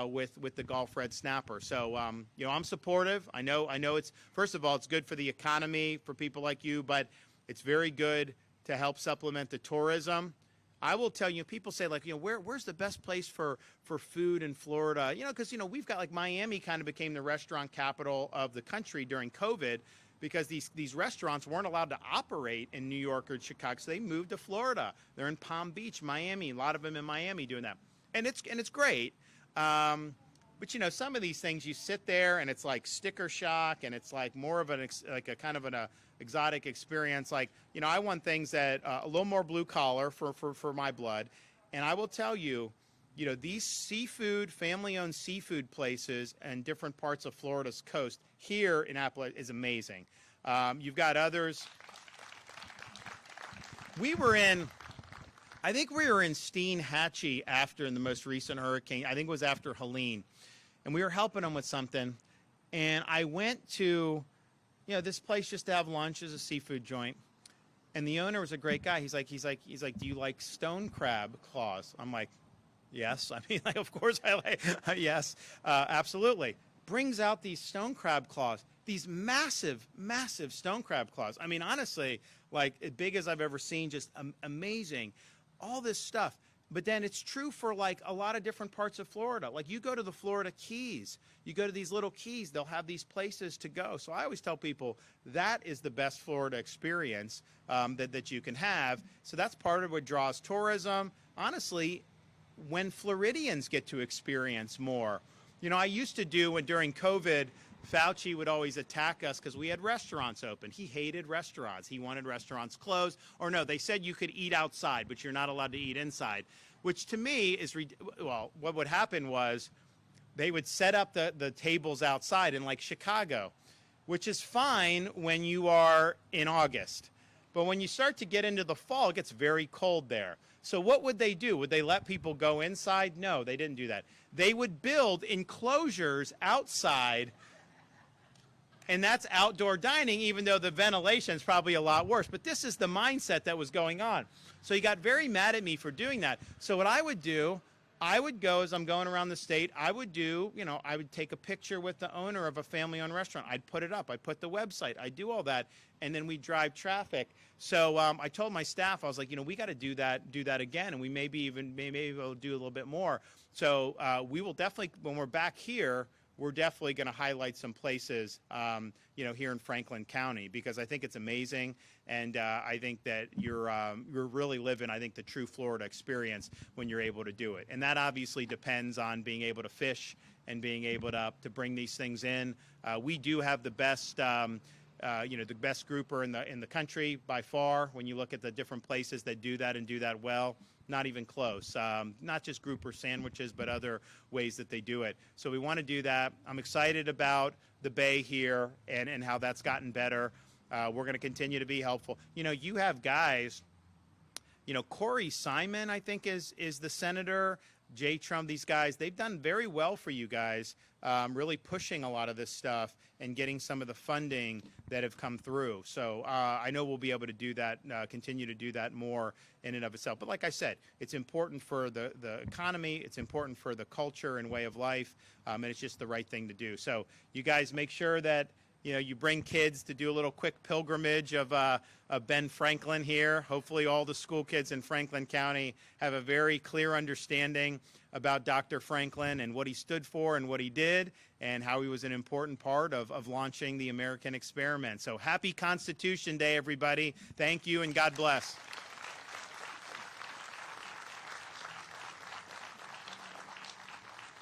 with the Gulf red snapper. So, you know, I'm supportive. I know it's, first of all, it's good for the economy for people like you, but it's very good to help supplement the tourism. I will tell you, people say, like, you know, where's the best place for food in Florida? You know, because, you know, we've got, like, Miami kind of became the restaurant capital of the country during COVID because these restaurants weren't allowed to operate in New York or Chicago, so they moved to Florida. They're in Palm Beach, Miami, a lot of them in Miami doing that. And it's great. But, you know, some of these things, you sit there and it's like sticker shock, and it's like more of a kind of an exotic experience. Like, you know, I want things that a little more blue collar for my blood. And I will tell you, you know, these seafood, family-owned seafood places and different parts of Florida's coast here in Appalachia is amazing. You've got others. I think we were in Steinhatchee after the most recent hurricane. I think it was after Helene. And we were helping them with something. And I went to, you know, this place just to have lunch is a seafood joint. And the owner was a great guy. He's like, do you like stone crab claws? I'm like, yes. I mean, like, of course I like, yes, absolutely. Brings out these stone crab claws, these massive, massive stone crab claws. I mean, honestly, like as big as I've ever seen, just amazing. All this stuff. But then it's true for like a lot of different parts of Florida. Like you go to the Florida Keys, you go to these little keys, they'll have these places to go. So I always tell people that is the best Florida experience that you can have. So that's part of what draws tourism. Honestly, when Floridians get to experience more. You know, I used to do when during COVID, Fauci would always attack us because we had restaurants open. He hated restaurants. He wanted restaurants closed. Or no, they said you could eat outside, but you're not allowed to eat inside, which to me is, well, what would happen was they would set up the tables outside in like Chicago, which is fine when you are in August. But when you start to get into the fall, it gets very cold there. So what would they do? Would they let people go inside? No, they didn't do that. They would build enclosures outside, and that's outdoor dining, even though the ventilation is probably a lot worse. But this is the mindset that was going on. So he got very mad at me for doing that. So what I would do, I would go as I'm going around the state, I would do, you know, I would take a picture with the owner of a family-owned restaurant. I'd put it up. I'd put the website. I'd do all that, and then we'd drive traffic. So I told my staff, I was like, you know, we got to do that again, and we maybe we'll do a little bit more. So we will definitely, when we're back here, we're definitely going to highlight some places, you know, here in Franklin County, because I think it's amazing, and I think that you're really living, I think, the true Florida experience when you're able to do it. And that obviously depends on being able to fish and being able to bring these things in. We do have the best, you know, the best grouper in the country by far. When you look at the different places that do that and do that well. Not even close. Not just grouper sandwiches, but other ways that they do it. So we want to do that. I'm excited about the Bay here and how that's gotten better. We're going to continue to be helpful. You know, you have guys, you know, Corey Simon, I think, is the senator. Jay Trump, these guys, they've done very well for you guys, really pushing a lot of this stuff and getting some of the funding that have come through. So I know we'll be able to do that, continue to do that more in and of itself. But like I said, it's important for the economy, it's important for the culture and way of life, and it's just the right thing to do. So you guys make sure that, you know, you bring kids to do a little quick pilgrimage of Ben Franklin here. Hopefully all the school kids in Franklin County have a very clear understanding about Dr. Franklin and what he stood for and what he did and how he was an important part of launching the American experiment. So happy Constitution Day, everybody. Thank you and God bless.